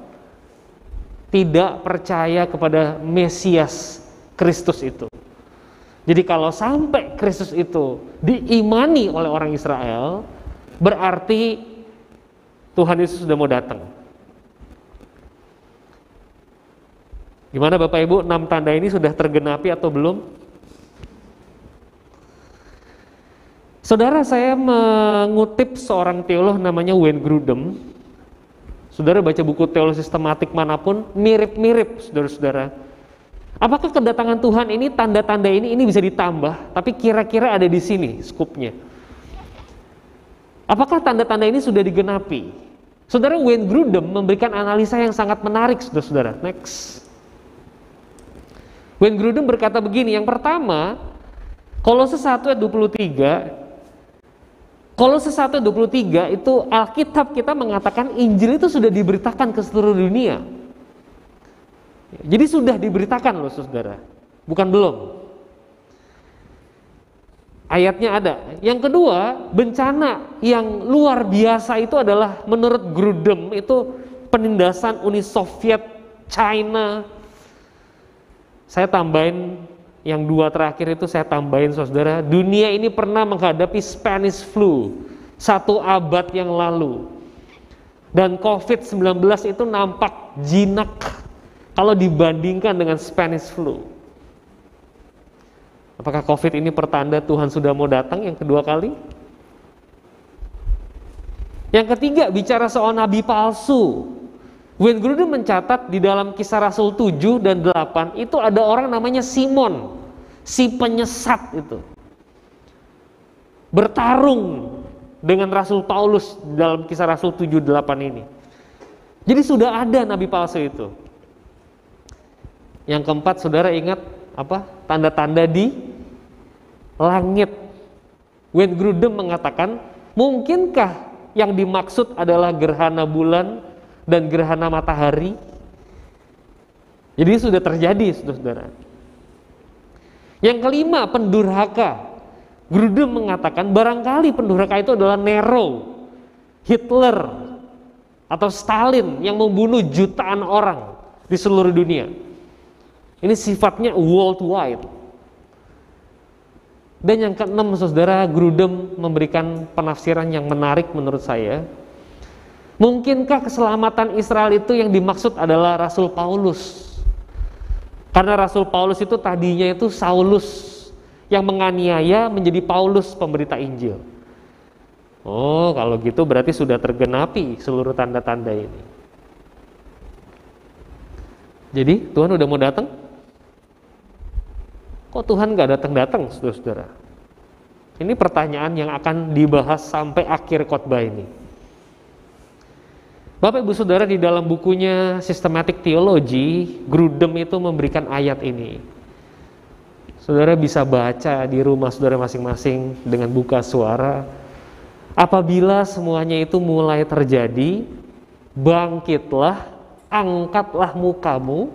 tidak percaya kepada Mesias Kristus itu. Jadi kalau sampai Kristus itu diimani oleh orang Israel, berarti Tuhan Yesus sudah mau datang. Gimana Bapak Ibu, 6 tanda ini sudah tergenapi atau belum? Saudara, saya mengutip seorang teolog namanya Wayne Grudem. Saudara baca buku teologi sistematik manapun, mirip-mirip, saudara-saudara. Apakah kedatangan Tuhan ini, tanda-tanda ini bisa ditambah, tapi kira-kira ada di sini skupnya. Apakah tanda-tanda ini sudah digenapi? Saudara, Wayne Grudem memberikan analisa yang sangat menarik, saudara-saudara. Next. Wayne Grudem berkata begini, yang pertama, Kolose 1 ayat 23, Kolose 1 ayat 23 itu Alkitab kita mengatakan Injil itu sudah diberitakan ke seluruh dunia. Jadi sudah diberitakan loh, saudara, bukan belum. Ayatnya ada. Yang kedua, bencana yang luar biasa itu adalah menurut Grudem itu penindasan Uni Soviet, China. Saya tambahin yang 2 terakhir itu, saya tambahin, saudara, dunia ini pernah menghadapi Spanish flu 1 abad yang lalu. Dan COVID-19 itu nampak jinak kalau dibandingkan dengan Spanish flu. Apakah COVID ini pertanda Tuhan sudah mau datang yang kedua kali? Yang ketiga, bicara soal nabi palsu. Wayne Grudem mencatat di dalam Kisah Rasul 7 dan 8 itu ada orang namanya Simon, si penyesat itu. Bertarung dengan Rasul Paulus dalam Kisah Rasul 7-8 ini. Jadi sudah ada nabi palsu itu. Yang keempat, saudara ingat apa? Tanda-tanda di langit. Wayne Grudem mengatakan, mungkinkah yang dimaksud adalah gerhana bulan dan gerhana matahari? Jadi sudah terjadi, saudara. Yang kelima, pendurhaka. Grudem mengatakan barangkali pendurhaka itu adalah Nero, Hitler, atau Stalin yang membunuh jutaan orang di seluruh dunia. Ini sifatnya worldwide. Dan yang keenam, saudara, Grudem memberikan penafsiran yang menarik menurut saya. Mungkinkah keselamatan Israel itu yang dimaksud adalah Rasul Paulus? Karena Rasul Paulus itu tadinya itu Saulus yang menganiaya menjadi Paulus pemberita Injil. Oh, kalau gitu berarti sudah tergenapi seluruh tanda-tanda ini. Jadi Tuhan udah mau datang? Kok Tuhan gak datang-datang, saudara-saudara? Ini pertanyaan yang akan dibahas sampai akhir khotbah ini. Bapak Ibu Saudara, di dalam bukunya Systematic Theology, Grudem itu memberikan ayat ini. Saudara bisa baca di rumah saudara masing-masing dengan buka suara. Apabila semuanya itu mulai terjadi, bangkitlah, angkatlah mukamu,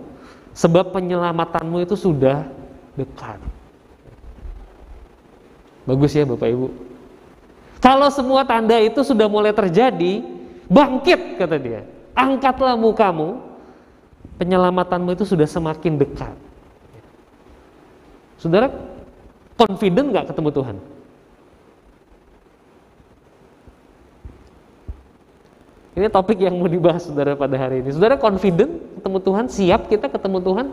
sebab penyelamatanmu itu sudah dekat. Bagus ya Bapak Ibu. Kalau semua tanda itu sudah mulai terjadi, bangkit kata dia. Angkatlah mukamu, penyelamatanmu itu sudah semakin dekat. Saudara, confident gak ketemu Tuhan? Ini topik yang mau dibahas saudara pada hari ini. Saudara confident ketemu Tuhan? Siap kita ketemu Tuhan?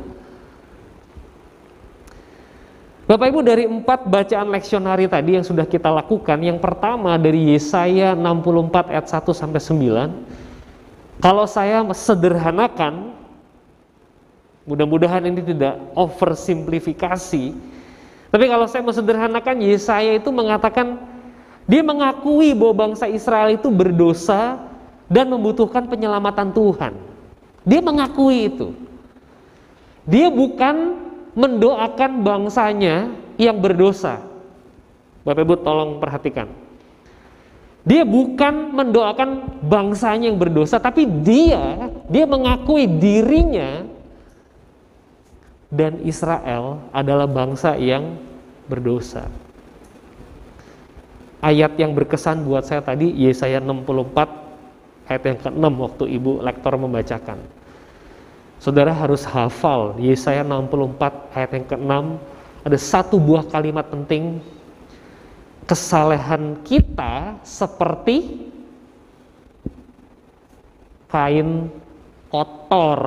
Bapak Ibu, dari 4 bacaan leksionari tadi yang sudah kita lakukan, yang pertama dari Yesaya 64 ayat 1 sampai 9. Kalau saya sederhanakan, mudah-mudahan ini tidak oversimplifikasi, tapi kalau saya sederhanakan, Yesaya itu mengatakan, dia mengakui bahwa bangsa Israel itu berdosa dan membutuhkan penyelamatan Tuhan. Dia mengakui itu. Dia bukan mendoakan bangsanya yang berdosa. Bapak Ibu tolong perhatikan. Dia bukan mendoakan bangsanya yang berdosa, tapi dia mengakui dirinya dan Israel adalah bangsa yang berdosa. Ayat yang berkesan buat saya tadi Yesaya 64 ayat yang ke-6 waktu Ibu lektor membacakan. Saudara harus hafal Yesaya 64 ayat yang ke-6, ada satu buah kalimat penting. Kesalehan kita seperti kain kotor.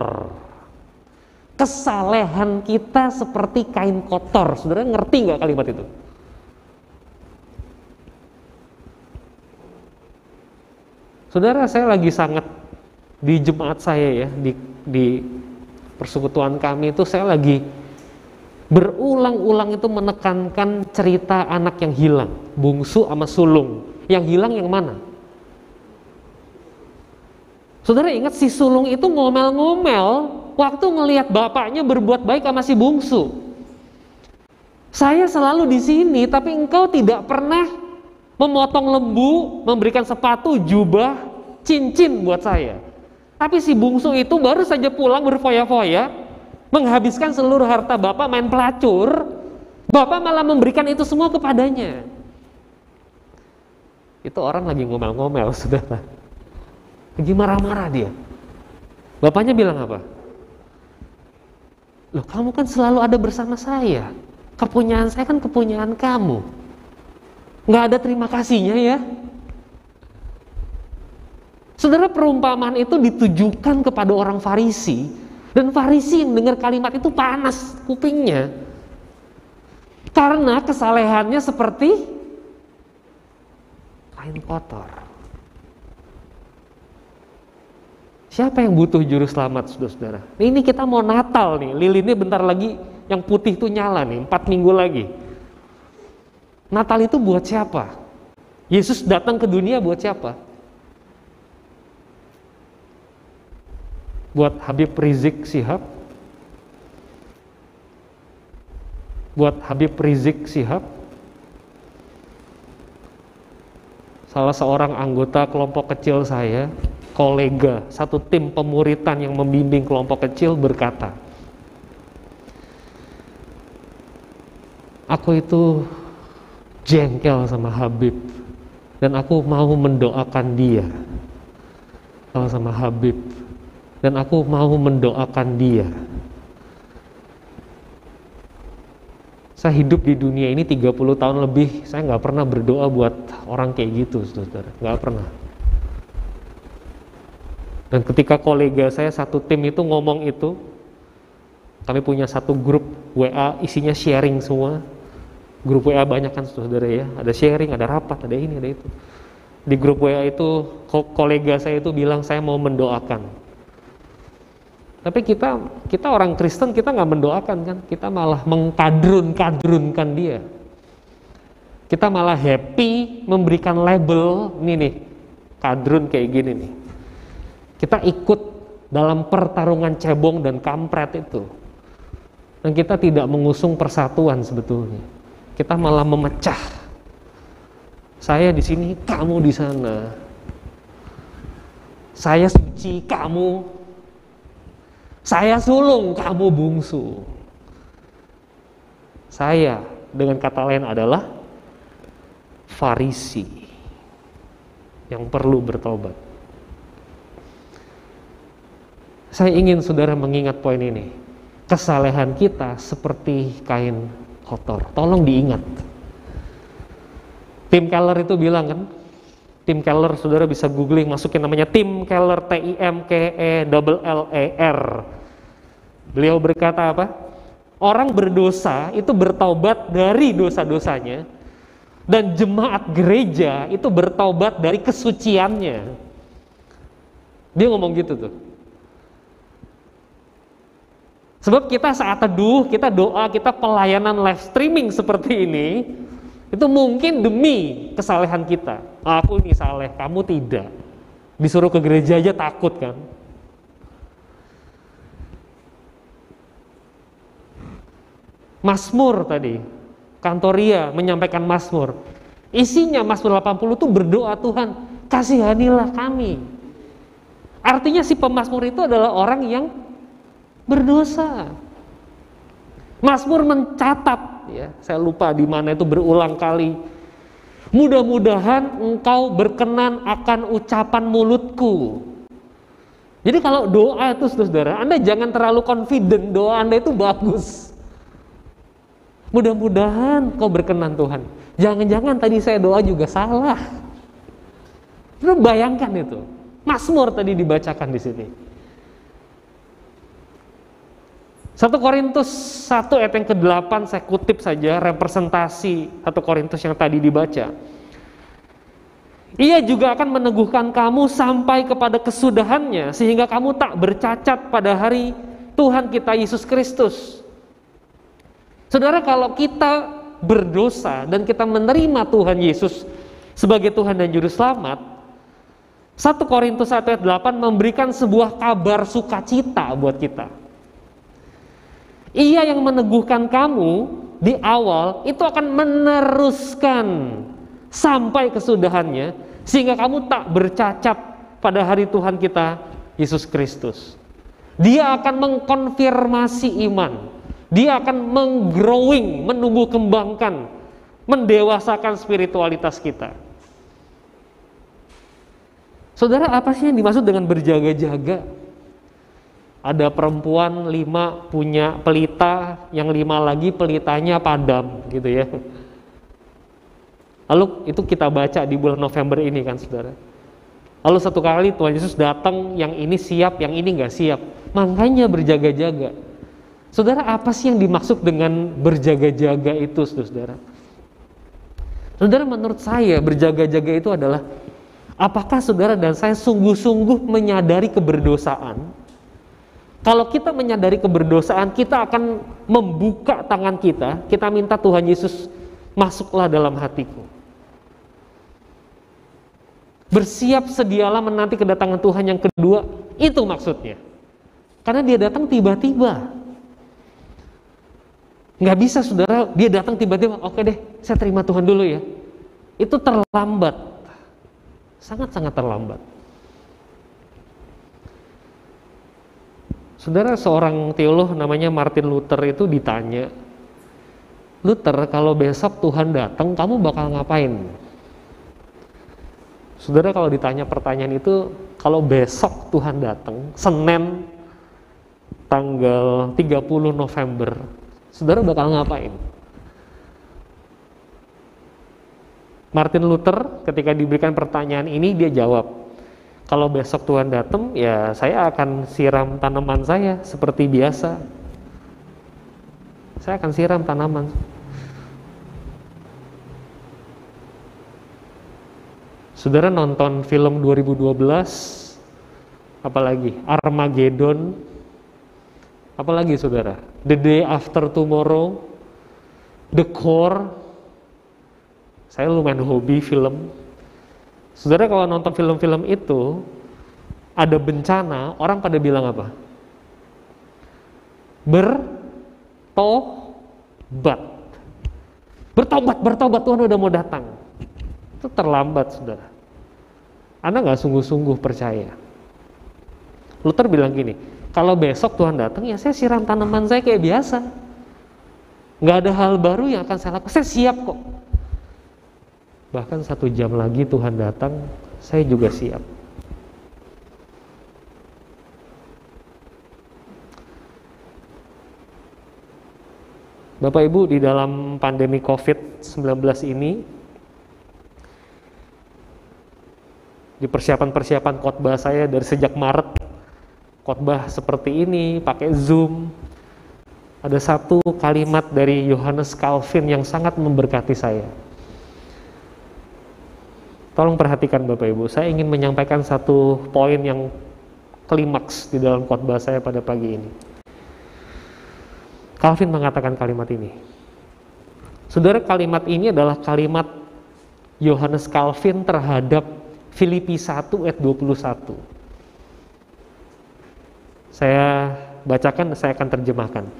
Kesalehan kita seperti kain kotor. Saudara ngerti nggak kalimat itu? Saudara, saya lagi sangat di jemaat saya ya, di persekutuan kami itu saya lagi berulang-ulang itu menekankan cerita anak yang hilang, bungsu sama sulung. Yang hilang yang mana? Saudara ingat si sulung itu ngomel-ngomel waktu ngelihat bapaknya berbuat baik sama si bungsu. Saya selalu di sini, tapi engkau tidak pernah memotong lembu, memberikan sepatu, jubah, cincin buat saya. Tapi si bungsu itu baru saja pulang berfoya-foya, menghabiskan seluruh harta bapak main pelacur, bapak malah memberikan itu semua kepadanya. Itu orang lagi ngomel-ngomel, saudara. Lagi marah-marah dia. Bapaknya bilang apa? Loh, kamu kan selalu ada bersama saya. Kepunyaan saya kan kepunyaan kamu. Nggak ada terima kasihnya ya. Saudara, perumpamaan itu ditujukan kepada orang Farisi, dan Farisi yang dengar kalimat itu panas kupingnya karena kesalehannya seperti kain kotor. Siapa yang butuh juru selamat, saudara-saudara? Ini kita mau Natal nih, lilinnya bentar lagi yang putih itu nyala nih, 4 minggu lagi. Natal itu buat siapa? Yesus datang ke dunia buat siapa? Buat Habib Rizik Syihab? Buat Habib Rizik Syihab? Salah seorang anggota kelompok kecil saya, kolega, satu tim pemuritan yang membimbing kelompok kecil berkata, aku itu jengkel sama Habib dan aku mau mendoakan dia sama Habib. Dan aku mau mendoakan dia. Saya hidup di dunia ini 30 tahun lebih, saya nggak pernah berdoa buat orang kayak gitu, saudara. Nggak pernah. Dan ketika kolega saya satu tim itu ngomong itu, Kami punya satu grup WA isinya sharing semua. Grup WA banyak kan saudara ya, ada sharing, ada rapat, ada ini, ada itu. Di grup WA itu kolega saya itu bilang saya mau mendoakan. Tapi kita orang Kristen, kita nggak mendoakan kan, kita malah mengkadrunkan dia. Kita malah happy memberikan label, nih kadrun kayak gini nih. Kita ikut dalam pertarungan cebong dan kampret itu. Dan kita tidak mengusung persatuan sebetulnya. Kita malah memecah. Saya di sini, kamu di sana. Saya suci, kamu. Saya sulung, kamu bungsu. Saya dengan kata lain adalah Farisi yang perlu bertobat. Saya ingin saudara mengingat poin ini. Kesalehan kita seperti kain kotor. Tolong diingat. Tim Keller itu bilang kan, Tim Keller, saudara bisa googling, masukin namanya Tim Keller, Timkeller. Beliau berkata apa? Orang berdosa itu bertaubat dari dosa-dosanya, dan jemaat gereja itu bertaubat dari kesuciannya. Dia ngomong gitu tuh. Sebab kita saat teduh, kita doa, kita pelayanan live streaming seperti ini, itu mungkin demi kesalehan kita. Aku ini saleh, kamu tidak. Disuruh ke gereja aja takut kan. Mazmur tadi, Kantoria menyampaikan Mazmur. Isinya Mazmur 80 itu berdoa, Tuhan, kasihanilah kami. Artinya si pemazmur itu adalah orang yang berdosa. Mazmur mencatat, ya, saya lupa di mana itu berulang kali. Mudah-mudahan engkau berkenan akan ucapan mulutku. Jadi kalau doa itu saudara, Anda jangan terlalu confident doa Anda itu bagus. Mudah-mudahan kau berkenan Tuhan. Jangan-jangan tadi saya doa juga salah. Terus bayangkan itu. Mazmur tadi dibacakan di sini. 1 Korintus 1 ayat yang ke-8 saya kutip saja representasi 1 Korintus yang tadi dibaca. Ia juga akan meneguhkan kamu sampai kepada kesudahannya sehingga kamu tak bercacat pada hari Tuhan kita Yesus Kristus. Saudara, kalau kita berdosa dan kita menerima Tuhan Yesus sebagai Tuhan dan Juru Selamat, 1 Korintus 1 ayat 8 memberikan sebuah kabar sukacita buat kita. Ia yang meneguhkan kamu di awal itu akan meneruskan sampai kesudahannya sehingga kamu tak bercacat pada hari Tuhan kita Yesus Kristus. Dia akan mengkonfirmasi iman. Dia akan menggrowing, menumbuh kembangkan, mendewasakan spiritualitas kita. Saudara, apa sih yang dimaksud dengan berjaga-jaga? Ada perempuan 5 punya pelita, yang 5 lagi pelitanya padam, gitu ya. Lalu itu kita baca di bulan November ini kan saudara. Lalu satu kali Tuhan Yesus datang, yang ini siap, yang ini nggak siap. Makanya berjaga-jaga. Saudara, apa sih yang dimaksud dengan berjaga-jaga itu, saudara? Saudara, menurut saya berjaga-jaga itu adalah apakah saudara dan saya sungguh-sungguh menyadari keberdosaan? Kalau kita menyadari keberdosaan, kita akan membuka tangan kita minta Tuhan Yesus masuklah dalam hatiku. Bersiap sedialah menanti kedatangan Tuhan yang kedua, itu maksudnya. Karena dia datang tiba-tiba. Nggak bisa saudara, dia datang tiba-tiba, oke deh, saya terima Tuhan dulu ya. Itu terlambat. Sangat-sangat terlambat. Saudara, seorang teolog namanya Martin Luther itu ditanya, Luther, kalau besok Tuhan datang, kamu bakal ngapain? Saudara, kalau ditanya pertanyaan itu, kalau besok Tuhan datang, Senin tanggal 30 November, saudara bakal ngapain? Martin Luther ketika diberikan pertanyaan ini, dia jawab, kalau besok Tuhan datang, ya saya akan siram tanaman saya seperti biasa. saya akan siram tanaman. Saudara nonton film 2012, apalagi Armageddon, apalagi saudara, The Day After Tomorrow, The Core. Saya lumayan hobi film. Saudara kalau nonton film-film itu, ada bencana, orang pada bilang apa? Bertobat. Bertobat, Tuhan udah mau datang. Itu terlambat, saudara. Anda nggak sungguh-sungguh percaya. Luther bilang gini, kalau besok Tuhan datang, ya saya siram tanaman saya kayak biasa. Nggak ada hal baru yang akan saya lakukan, saya siap kok. Bahkan 1 jam lagi Tuhan datang, saya juga siap. Bapak Ibu, di dalam pandemi COVID-19 ini, di persiapan-persiapan khotbah saya dari sejak Maret, khotbah seperti ini, pakai Zoom, ada satu kalimat dari Johannes Calvin yang sangat memberkati saya. Tolong perhatikan Bapak Ibu, saya ingin menyampaikan satu poin yang klimaks di dalam khotbah saya pada pagi ini. Calvin mengatakan kalimat ini. Saudara, kalimat ini adalah kalimat Johannes Calvin terhadap Filipi 1 ayat 21. Saya bacakan, saya akan terjemahkan.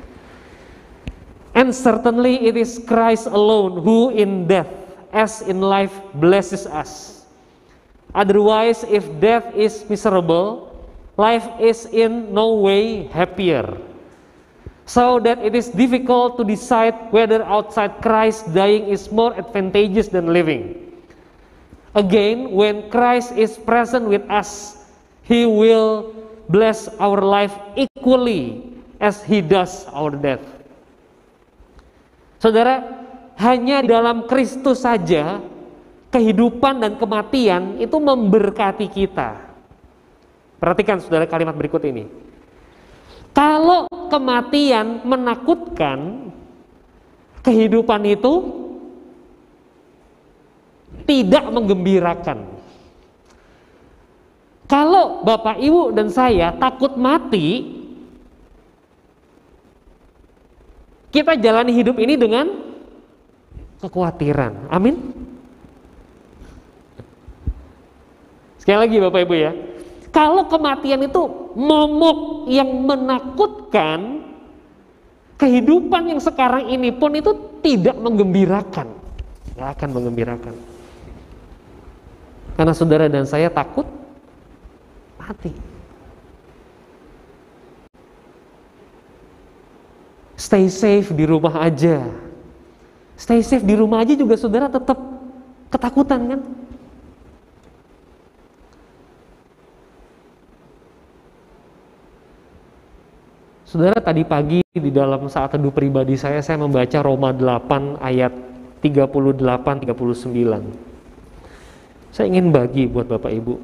And certainly it is Christ alone who in death as in life blesses us. Otherwise, if death is miserable, life is in no way happier. So that it is difficult to decide whether outside Christ dying is more advantageous than living. Again, when Christ is present with us, He will bless our life equally as He does our death. Saudara, hanya di dalam Kristus saja kehidupan dan kematian itu memberkati kita. Perhatikan saudara kalimat berikut ini. Kalau kematian menakutkan, kehidupan itu tidak menggembirakan. Kalau Bapak, Ibu, dan saya takut mati, kita jalani hidup ini dengan kekhawatiran. Amin. Sekali lagi Bapak Ibu ya, kalau kematian itu momok yang menakutkan, kehidupan yang sekarang ini pun itu tidak menggembirakan, nggak akan menggembirakan. Karena saudara dan saya takut mati. Stay safe di rumah aja. Stay safe di rumah aja juga saudara tetap ketakutan kan? Saudara, tadi pagi di dalam saat teduh pribadi saya membaca Roma 8 ayat 38-39. Saya ingin bagi buat Bapak Ibu.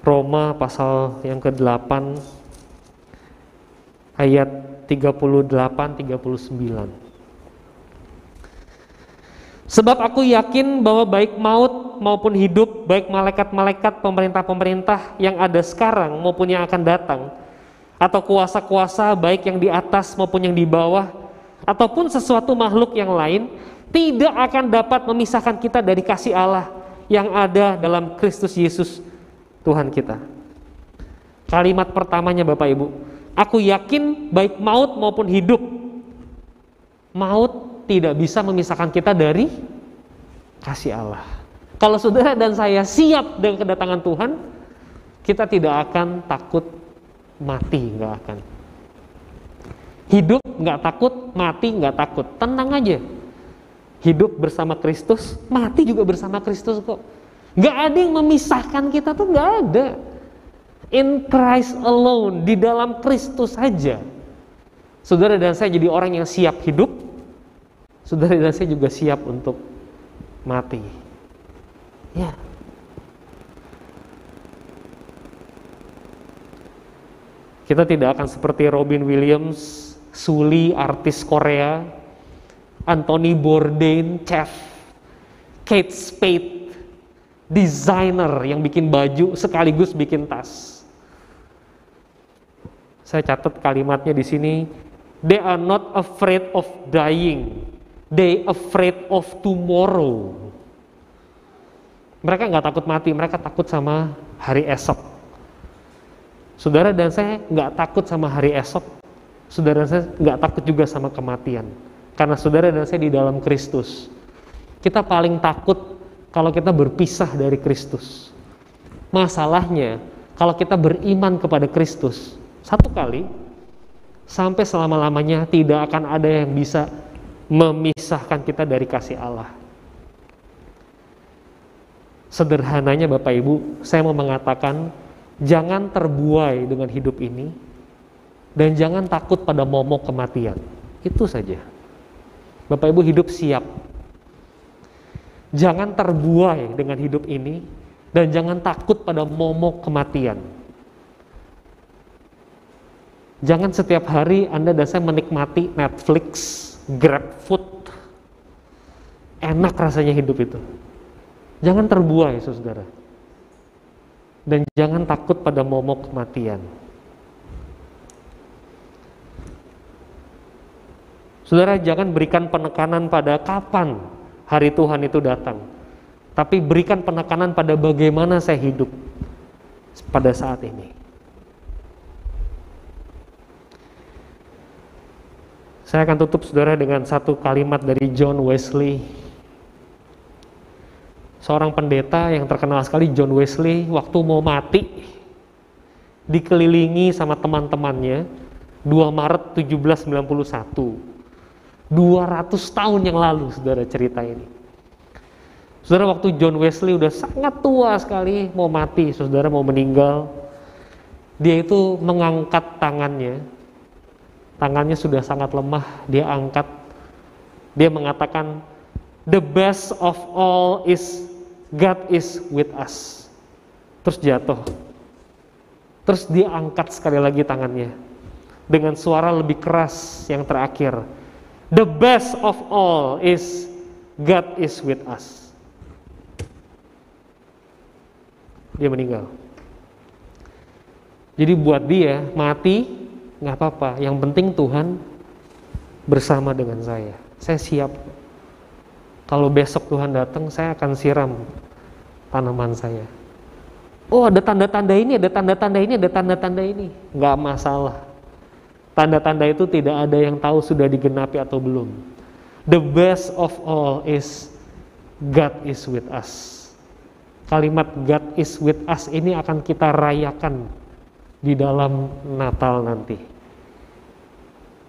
Roma pasal yang ke-8 ayat 38-39. Sebab aku yakin bahwa baik maut maupun hidup, baik malaikat-malaikat, pemerintah-pemerintah yang ada sekarang maupun yang akan datang, atau kuasa-kuasa baik yang di atas maupun yang di bawah, ataupun sesuatu makhluk yang lain, tidak akan dapat memisahkan kita dari kasih Allah yang ada dalam Kristus Yesus Tuhan kita. Kalimat pertamanya Bapak Ibu, aku yakin baik maut maupun hidup. Maut tidak bisa memisahkan kita dari kasih Allah. Kalau saudara dan saya siap dengan kedatangan Tuhan, kita tidak akan takut mati, nggak akan. Hidup nggak takut, mati nggak takut, tenang aja. Hidup bersama Kristus, mati juga bersama Kristus kok. Nggak ada yang memisahkan kita tuh, nggak ada. In Christ alone, di dalam Kristus saja. Saudara dan saya jadi orang yang siap hidup, saudara dan saya juga siap untuk mati. Ya. Kita tidak akan seperti Robin Williams Sully, artis Korea, Anthony Bourdain, chef, Kate Spade, desainer yang bikin baju sekaligus bikin tas. Saya catat kalimatnya di sini. They are not afraid of dying, they afraid of tomorrow. Mereka nggak takut mati, mereka takut sama hari esok. Saudara dan saya nggak takut sama hari esok. Saudara dan saya nggak takut juga sama kematian. Karena saudara dan saya di dalam Kristus. Kita paling takut kalau kita berpisah dari Kristus. Masalahnya, kalau kita beriman kepada Kristus, satu kali, sampai selama-lamanya tidak akan ada yang bisa memisahkan kita dari kasih Allah. Sederhananya Bapak Ibu, saya mau mengatakan, jangan terbuai dengan hidup ini, dan jangan takut pada momok kematian. Itu saja. Bapak Ibu hidup siap. Jangan terbuai dengan hidup ini, dan jangan takut pada momok kematian. Jangan setiap hari Anda dan saya menikmati Netflix, GrabFood. Enak rasanya hidup itu. Jangan terbuai, saudara. Dan jangan takut pada momok kematian. Saudara, jangan berikan penekanan pada kapan hari Tuhan itu datang. Tapi berikan penekanan pada bagaimana saya hidup pada saat ini. Saya akan tutup saudara dengan satu kalimat dari John Wesley. Seorang pendeta yang terkenal sekali, John Wesley, waktu mau mati, dikelilingi sama teman-temannya, 2 Maret 1791. 200 tahun yang lalu, saudara, cerita ini. Saudara, waktu John Wesley udah sangat tua sekali, mau mati, saudara, mau meninggal, dia itu mengangkat tangannya. Tangannya sudah sangat lemah, dia angkat, dia mengatakan, the best of all is God is with us. Terus jatuh. Terus dia angkat sekali lagi tangannya dengan suara lebih keras yang terakhir, the best of all is God is with us. Dia meninggal. Jadi buat dia mati nggak apa-apa, yang penting Tuhan bersama dengan saya siap. Kalau besok Tuhan datang, saya akan siram tanaman saya. Oh, ada tanda-tanda ini, ada tanda-tanda ini, ada tanda-tanda ini. Nggak masalah. Tanda-tanda itu tidak ada yang tahu sudah digenapi atau belum. The best of all is God is with us. Kalimat God is with us ini akan kita rayakan di dalam Natal nanti.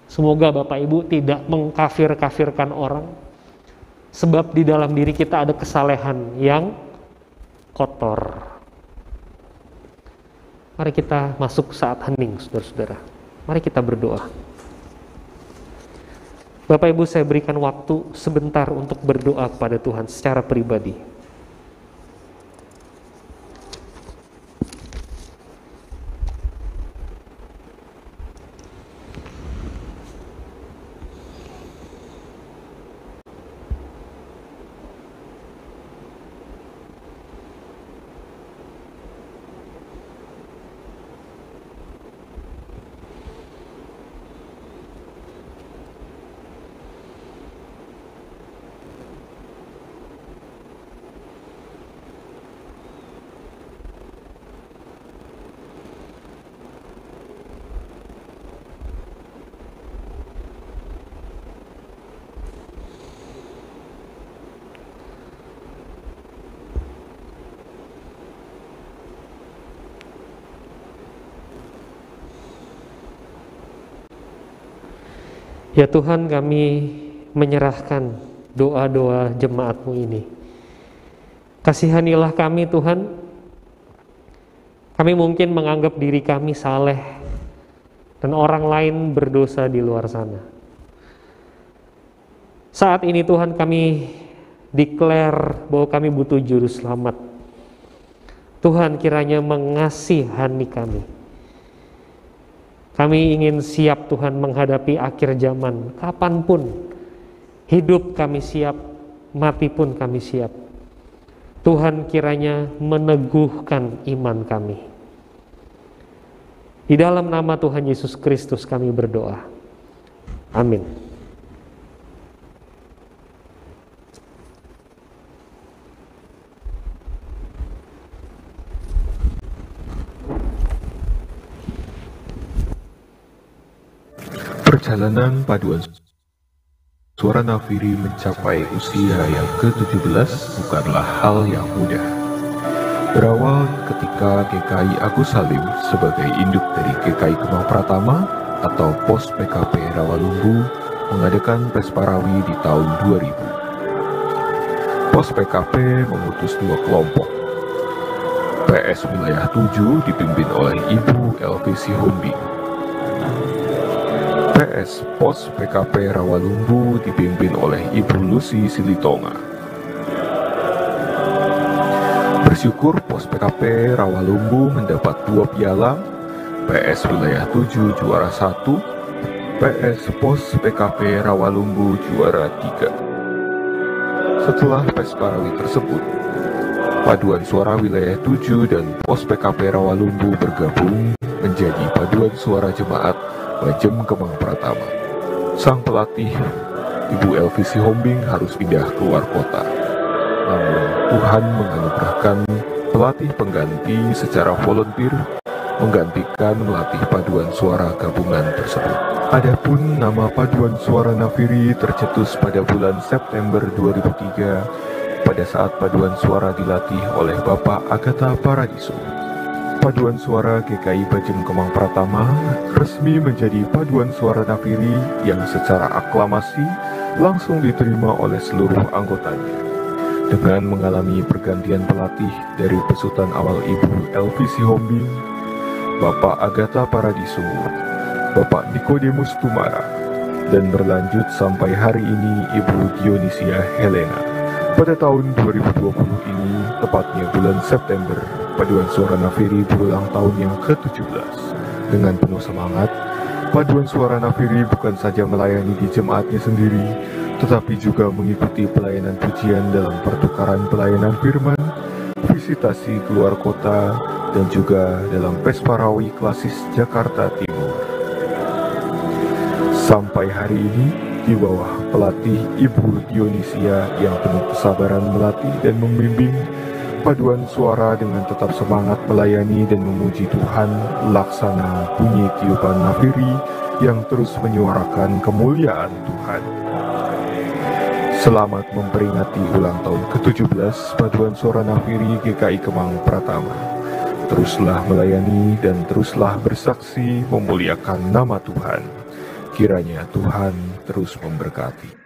Semoga Bapak Ibu tidak mengkafir-kafirkan orang, sebab di dalam diri kita ada kesalehan yang kotor. Mari kita masuk saat hening, saudara-saudara. Mari kita berdoa. Bapak Ibu, saya berikan waktu sebentar untuk berdoa kepada Tuhan secara pribadi. Ya Tuhan, kami menyerahkan doa-doa jemaat-Mu ini. Kasihanilah kami Tuhan. Kami mungkin menganggap diri kami saleh dan orang lain berdosa di luar sana. Saat ini Tuhan, kami declare bahwa kami butuh juru selamat. Tuhan kiranya mengasihani kami. Kami ingin siap Tuhan menghadapi akhir zaman, kapanpun. Hidup kami siap, mati pun kami siap. Tuhan kiranya meneguhkan iman kami. Di dalam nama Tuhan Yesus Kristus kami berdoa. Amin. Perjalanan paduan suara Nafiri mencapai usia yang ke-17 bukanlah hal yang mudah. Berawal ketika GKI Agus Salim sebagai induk dari GKI Kemang Pratama atau Pos PKP Rawalumbu mengadakan Pesparawi di tahun 2000. Pos PKP mengutus 2 kelompok. PS Wilayah 7 dipimpin oleh Ibu Elvi Sihombing. PS Pos PKP Rawalumbu dipimpin oleh Ibu Lucy Silitonga. Bersyukur Pos PKP Rawalumbu mendapat 2 piala, PS Wilayah 7 juara 1, PS Pos PKP Rawalumbu juara 3. Setelah Pesparawi tersebut, Paduan Suara Wilayah 7 dan Pos PKP Rawalumbu bergabung menjadi Paduan Suara Jemaat Bajem Kemang Pratama. Sang pelatih, Ibu Elvi Sihombing, harus pindah keluar kota. Namun Tuhan menganugerahkan pelatih pengganti secara volunteer menggantikan melatih paduan suara gabungan tersebut. Adapun nama Paduan Suara Nafiri tercetus pada bulan September 2003 pada saat paduan suara dilatih oleh Bapak Agatha Paradiso. Paduan Suara GKI Bajem Kemang Pratama resmi menjadi Paduan Suara Nafiri yang secara aklamasi langsung diterima oleh seluruh anggotanya. Dengan mengalami pergantian pelatih dari pesutan awal Ibu Elvi Sihombing, Bapak Agatha Paradiso, Bapak Nikodemus Tumara, dan berlanjut sampai hari ini Ibu Dionisia Helena. Pada tahun 2020 ini, tepatnya bulan September, Paduan Suara Nafiri berulang tahun yang ke-17. Dengan penuh semangat, Paduan Suara Nafiri bukan saja melayani di jemaatnya sendiri, tetapi juga mengikuti pelayanan pujian dalam pertukaran pelayanan firman, visitasi keluar kota, dan juga dalam Pesparawi Klasis Jakarta Timur. Sampai hari ini, di bawah pelatih Ibu Dionisia yang penuh kesabaran melatih dan membimbing, Paduan Suara dengan tetap semangat melayani dan memuji Tuhan laksana bunyi tiupan Nafiri yang terus menyuarakan kemuliaan Tuhan. Selamat memperingati ulang tahun ke-17 Paduan Suara Nafiri GKI Kemang Pratama. Teruslah melayani dan teruslah bersaksi memuliakan nama Tuhan. Kiranya Tuhan terus memberkati.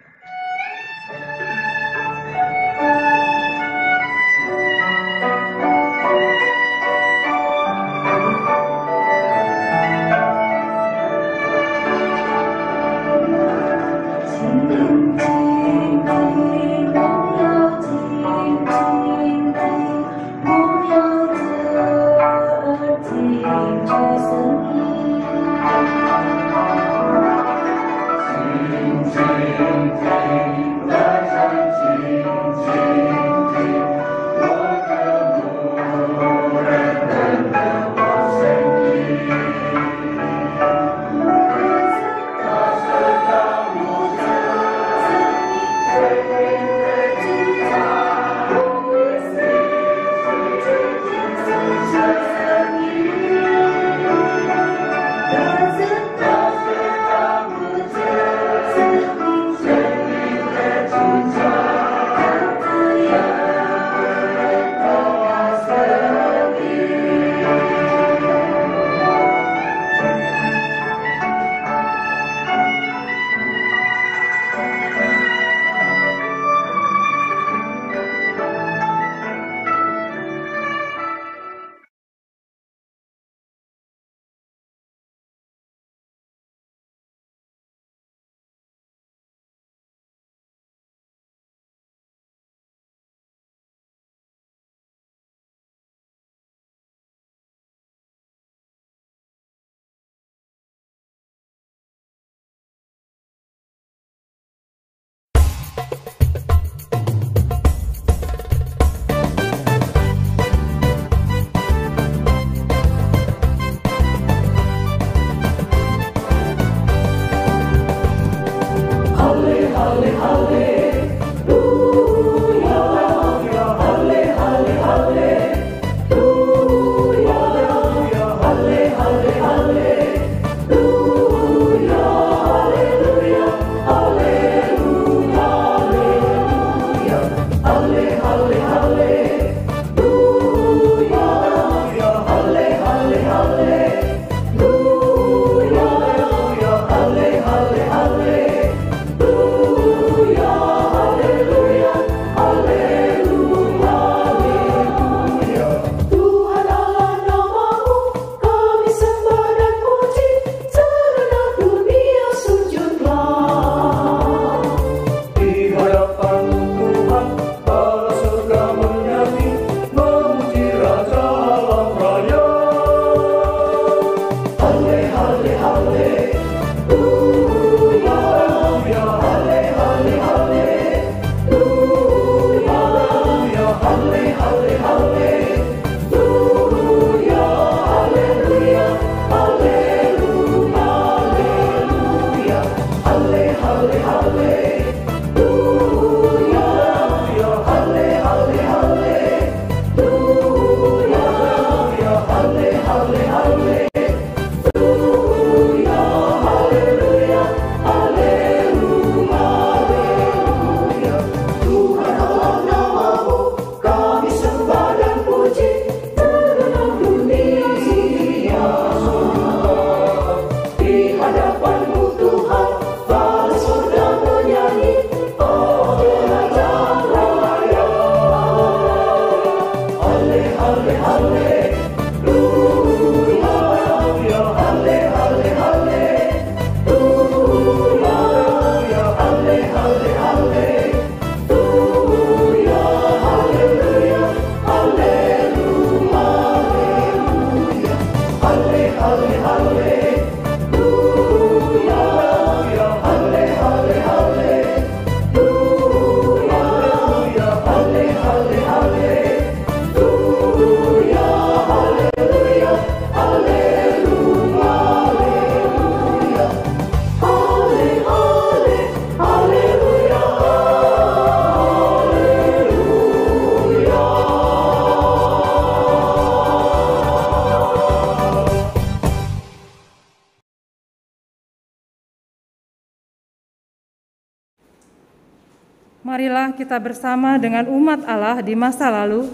Marilah kita bersama dengan umat Allah di masa lalu,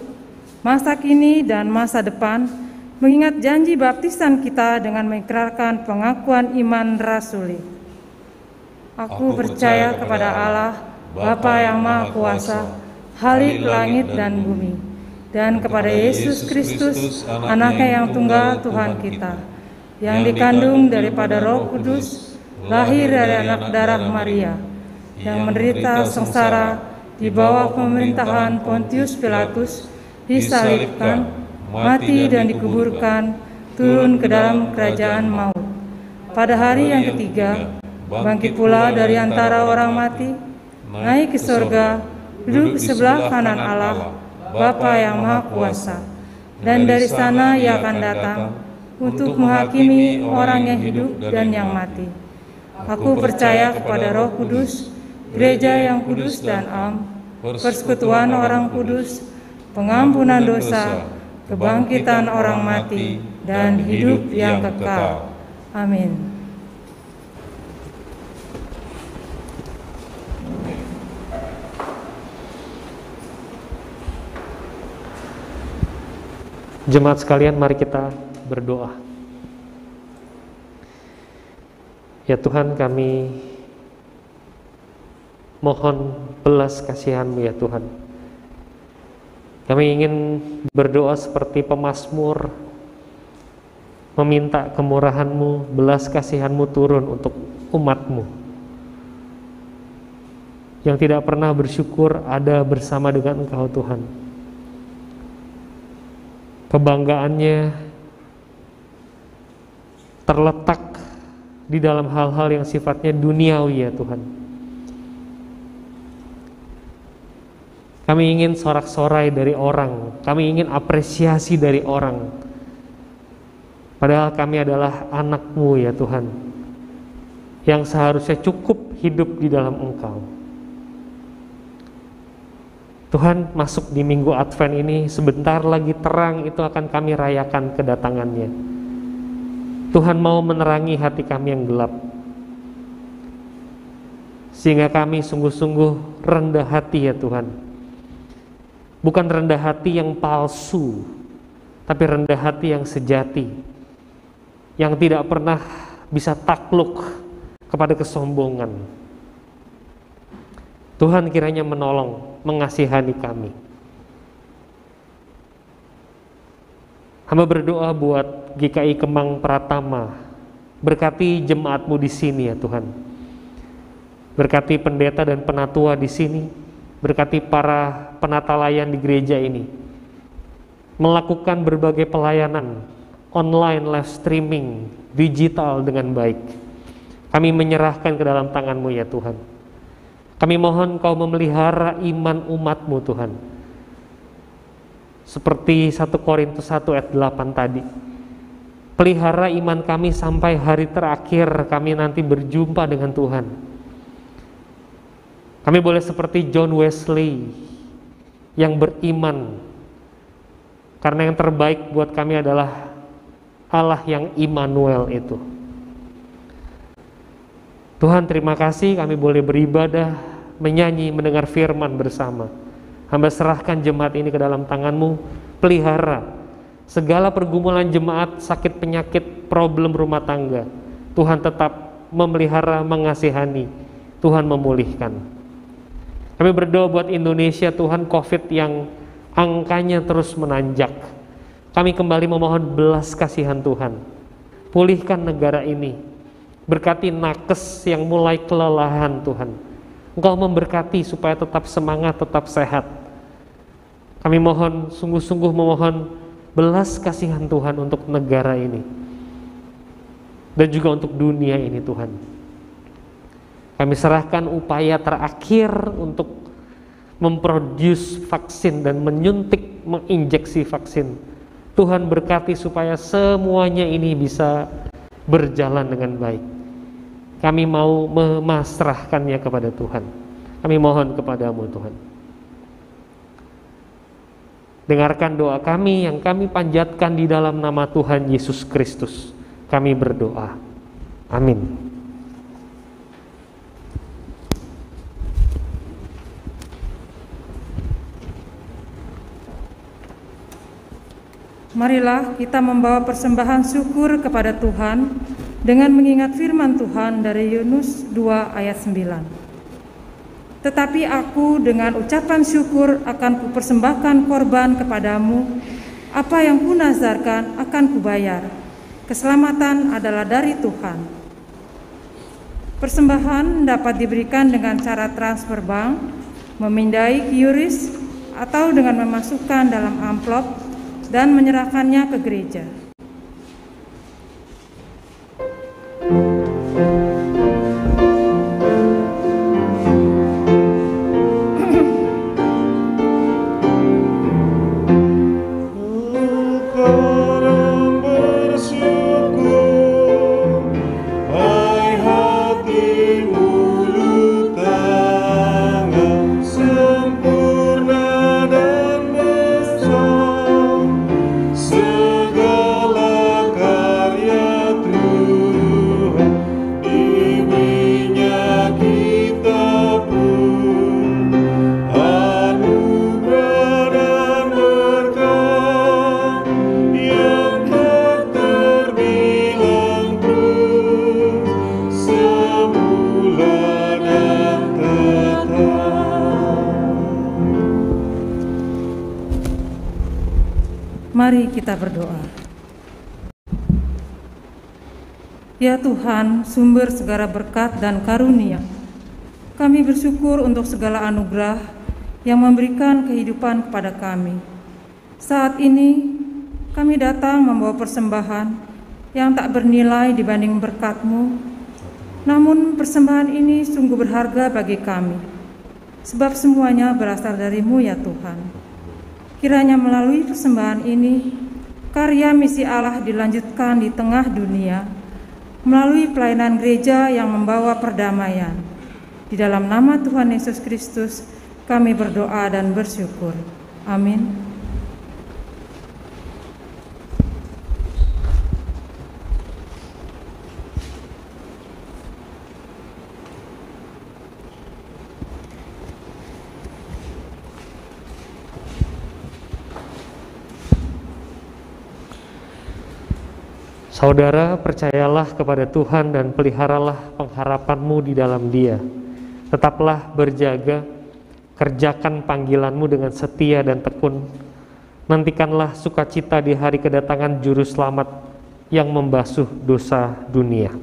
masa kini, dan masa depan, mengingat janji baptisan kita dengan mengikrarkan pengakuan iman rasuli. Aku percaya kepada Allah, Bapa yang Maha Kuasa, Khalik langit dan bumi, dan kepada Yesus Kristus, Anaknya yang tunggal Tuhan kita, yang dikandung daripada Roh Kudus, lahir dari anak darah Maria, yang menderita sengsara di bawah pemerintahan Pontius Pilatus, disalibkan, mati dan dikuburkan, turun ke dalam kerajaan maut. Pada hari yang ketiga, bangkit pula dari antara orang mati, naik ke surga, duduk di sebelah kanan Allah, Bapa yang Maha Kuasa, dan dari sana Ia akan datang untuk menghakimi orang yang hidup dan yang mati. Aku percaya kepada Roh Kudus, Gereja yang kudus dan am, persekutuan orang kudus, pengampunan dosa, kebangkitan orang mati, dan hidup yang kekal. Amin. Jemaat sekalian, mari kita berdoa. Ya Tuhan, kami mohon belas kasihan-Mu ya Tuhan. Kami ingin berdoa seperti pemazmur, meminta kemurahan-Mu, belas kasihan-Mu turun untuk umat-Mu yang tidak pernah bersyukur ada bersama dengan Engkau Tuhan. Kebanggaannya terletak di dalam hal-hal yang sifatnya duniawi ya Tuhan. Kami ingin sorak-sorai dari orang, kami ingin apresiasi dari orang. Padahal kami adalah anak-Mu ya Tuhan, yang seharusnya cukup hidup di dalam Engkau. Tuhan, masuk di minggu Advent ini, sebentar lagi terang itu akan kami rayakan kedatangannya. Tuhan mau menerangi hati kami yang gelap, sehingga kami sungguh-sungguh rendah hati ya Tuhan. Bukan rendah hati yang palsu, tapi rendah hati yang sejati, yang tidak pernah bisa takluk kepada kesombongan. Tuhan kiranya menolong, mengasihani kami. Hamba berdoa buat GKI Kemang Pratama, berkati jemaat-Mu di sini ya Tuhan. Berkati pendeta dan penatua di sini. Berkati para penata layan di gereja ini, melakukan berbagai pelayanan online, live streaming, digital dengan baik. Kami menyerahkan ke dalam tangan-Mu ya Tuhan. Kami mohon Kau memelihara iman umat-Mu Tuhan. Seperti 1 Korintus 1 ayat 8 tadi. Pelihara iman kami sampai hari terakhir kami nanti berjumpa dengan Tuhan. Kami boleh seperti John Wesley yang beriman, karena yang terbaik buat kami adalah Allah yang Immanuel itu. Tuhan, terima kasih kami boleh beribadah, menyanyi, mendengar firman bersama. Hamba serahkan jemaat ini ke dalam tangan-Mu. Pelihara segala pergumulan jemaat, sakit penyakit, problem rumah tangga. Tuhan tetap memelihara, mengasihani. Tuhan memulihkan. Kami berdoa buat Indonesia, Tuhan, COVID yang angkanya terus menanjak. Kami kembali memohon belas kasihan Tuhan. Pulihkan negara ini. Berkati nakes yang mulai kelelahan, Tuhan. Engkau memberkati supaya tetap semangat, tetap sehat. Kami mohon, sungguh-sungguh memohon belas kasihan Tuhan untuk negara ini. Dan juga untuk dunia ini, Tuhan. Kami serahkan upaya terakhir untuk memproduce vaksin dan menyuntik, menginjeksi vaksin. Tuhan berkati supaya semuanya ini bisa berjalan dengan baik. Kami mau memasrahkannya kepada Tuhan. Kami mohon kepadamu, Tuhan. Dengarkan doa kami yang kami panjatkan di dalam nama Tuhan Yesus Kristus. Kami berdoa. Amin. Marilah kita membawa persembahan syukur kepada Tuhan dengan mengingat firman Tuhan dari Yunus 2 ayat 9. Tetapi aku dengan ucapan syukur akan kupersembahkan korban kepadamu, apa yang kunazarkan akan kubayar. Keselamatan adalah dari Tuhan. Persembahan dapat diberikan dengan cara transfer bank, memindai QRIS, atau dengan memasukkan dalam amplop dan menyerahkannya ke gereja. Mari kita berdoa. Ya Tuhan, sumber segala berkat dan karunia, kami bersyukur untuk segala anugerah yang memberikan kehidupan kepada kami. Saat ini, kami datang membawa persembahan yang tak bernilai dibanding berkat-Mu, namun persembahan ini sungguh berharga bagi kami, sebab semuanya berasal dari-Mu ya Tuhan. Kiranya melalui persembahan ini, karya misi Allah dilanjutkan di tengah dunia, melalui pelayanan gereja yang membawa perdamaian. Di dalam nama Tuhan Yesus Kristus, kami berdoa dan bersyukur. Amin. Saudara, percayalah kepada Tuhan dan peliharalah pengharapanmu di dalam Dia. Tetaplah berjaga, kerjakan panggilanmu dengan setia dan tekun. Nantikanlah sukacita di hari kedatangan Juru Selamat yang membasuh dosa dunia.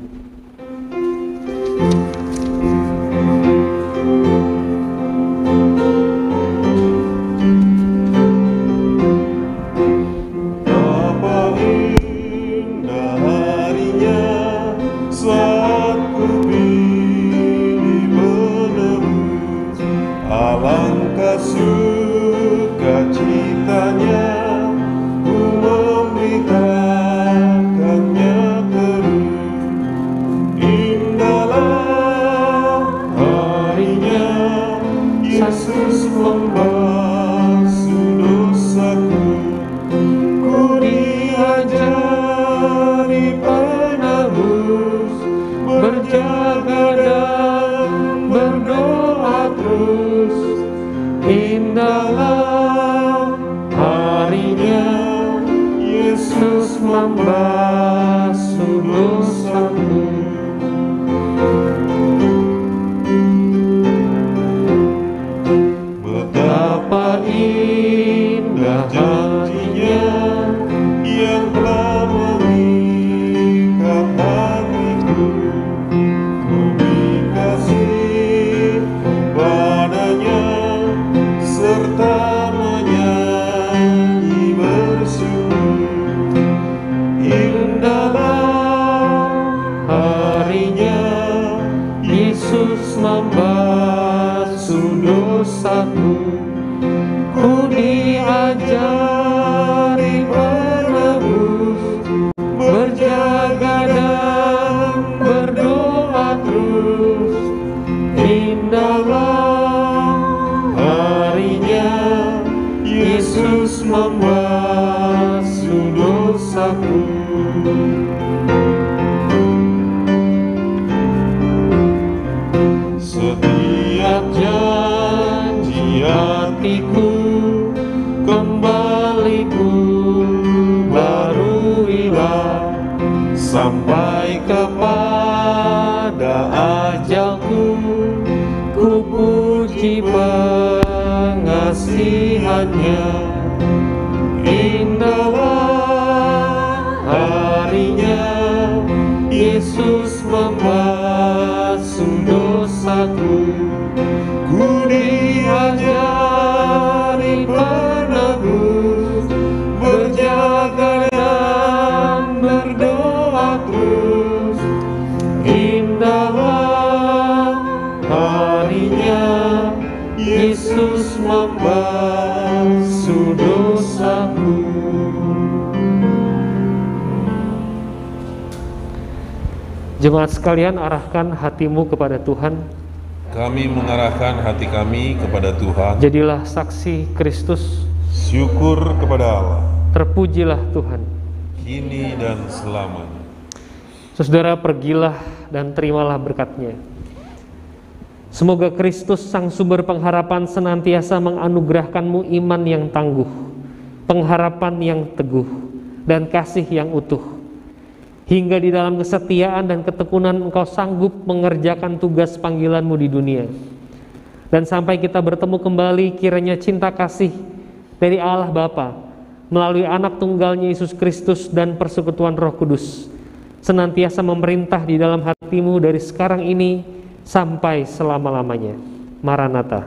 Alangkah sukacitanya membasuh dosaku. Betapa indah janjinya yang telah mengikat hatiku. Ku dikasih padanya serta menyanyi bersyukur. Indahlah harinya Yesus membasuh dosaku. Ku diajari menebus, berjaga dan berdoa terus. Indahlah harinya Yesus membasuh dosaku. Setiap janji hatiku kembali ku baruilah, sampai kepada ajalku. Ku puji pengasihannya. Indahlah harinya Yesus membasuh dosaku. Ku diajari menebus, berjaga dan berdoa terus. Indahlah harinya Yesus membasuh dosaku. Jemaat sekalian, arahkan hatimu kepada Tuhan. Kami mengarahkan hati kami kepada Tuhan. Jadilah saksi Kristus. Syukur kepada Allah. Terpujilah Tuhan kini dan selamanya. Saudara, pergilah dan terimalah berkat-Nya. Semoga Kristus sang sumber pengharapan senantiasa menganugerahkanmu iman yang tangguh, pengharapan yang teguh, dan kasih yang utuh, hingga di dalam kesetiaan dan ketekunan engkau sanggup mengerjakan tugas panggilanmu di dunia. Dan sampai kita bertemu kembali, kiranya cinta kasih dari Allah Bapa melalui anak tunggalnya Yesus Kristus dan persekutuan Roh Kudus senantiasa memerintah di dalam hatimu dari sekarang ini sampai selama-lamanya. Maranatha.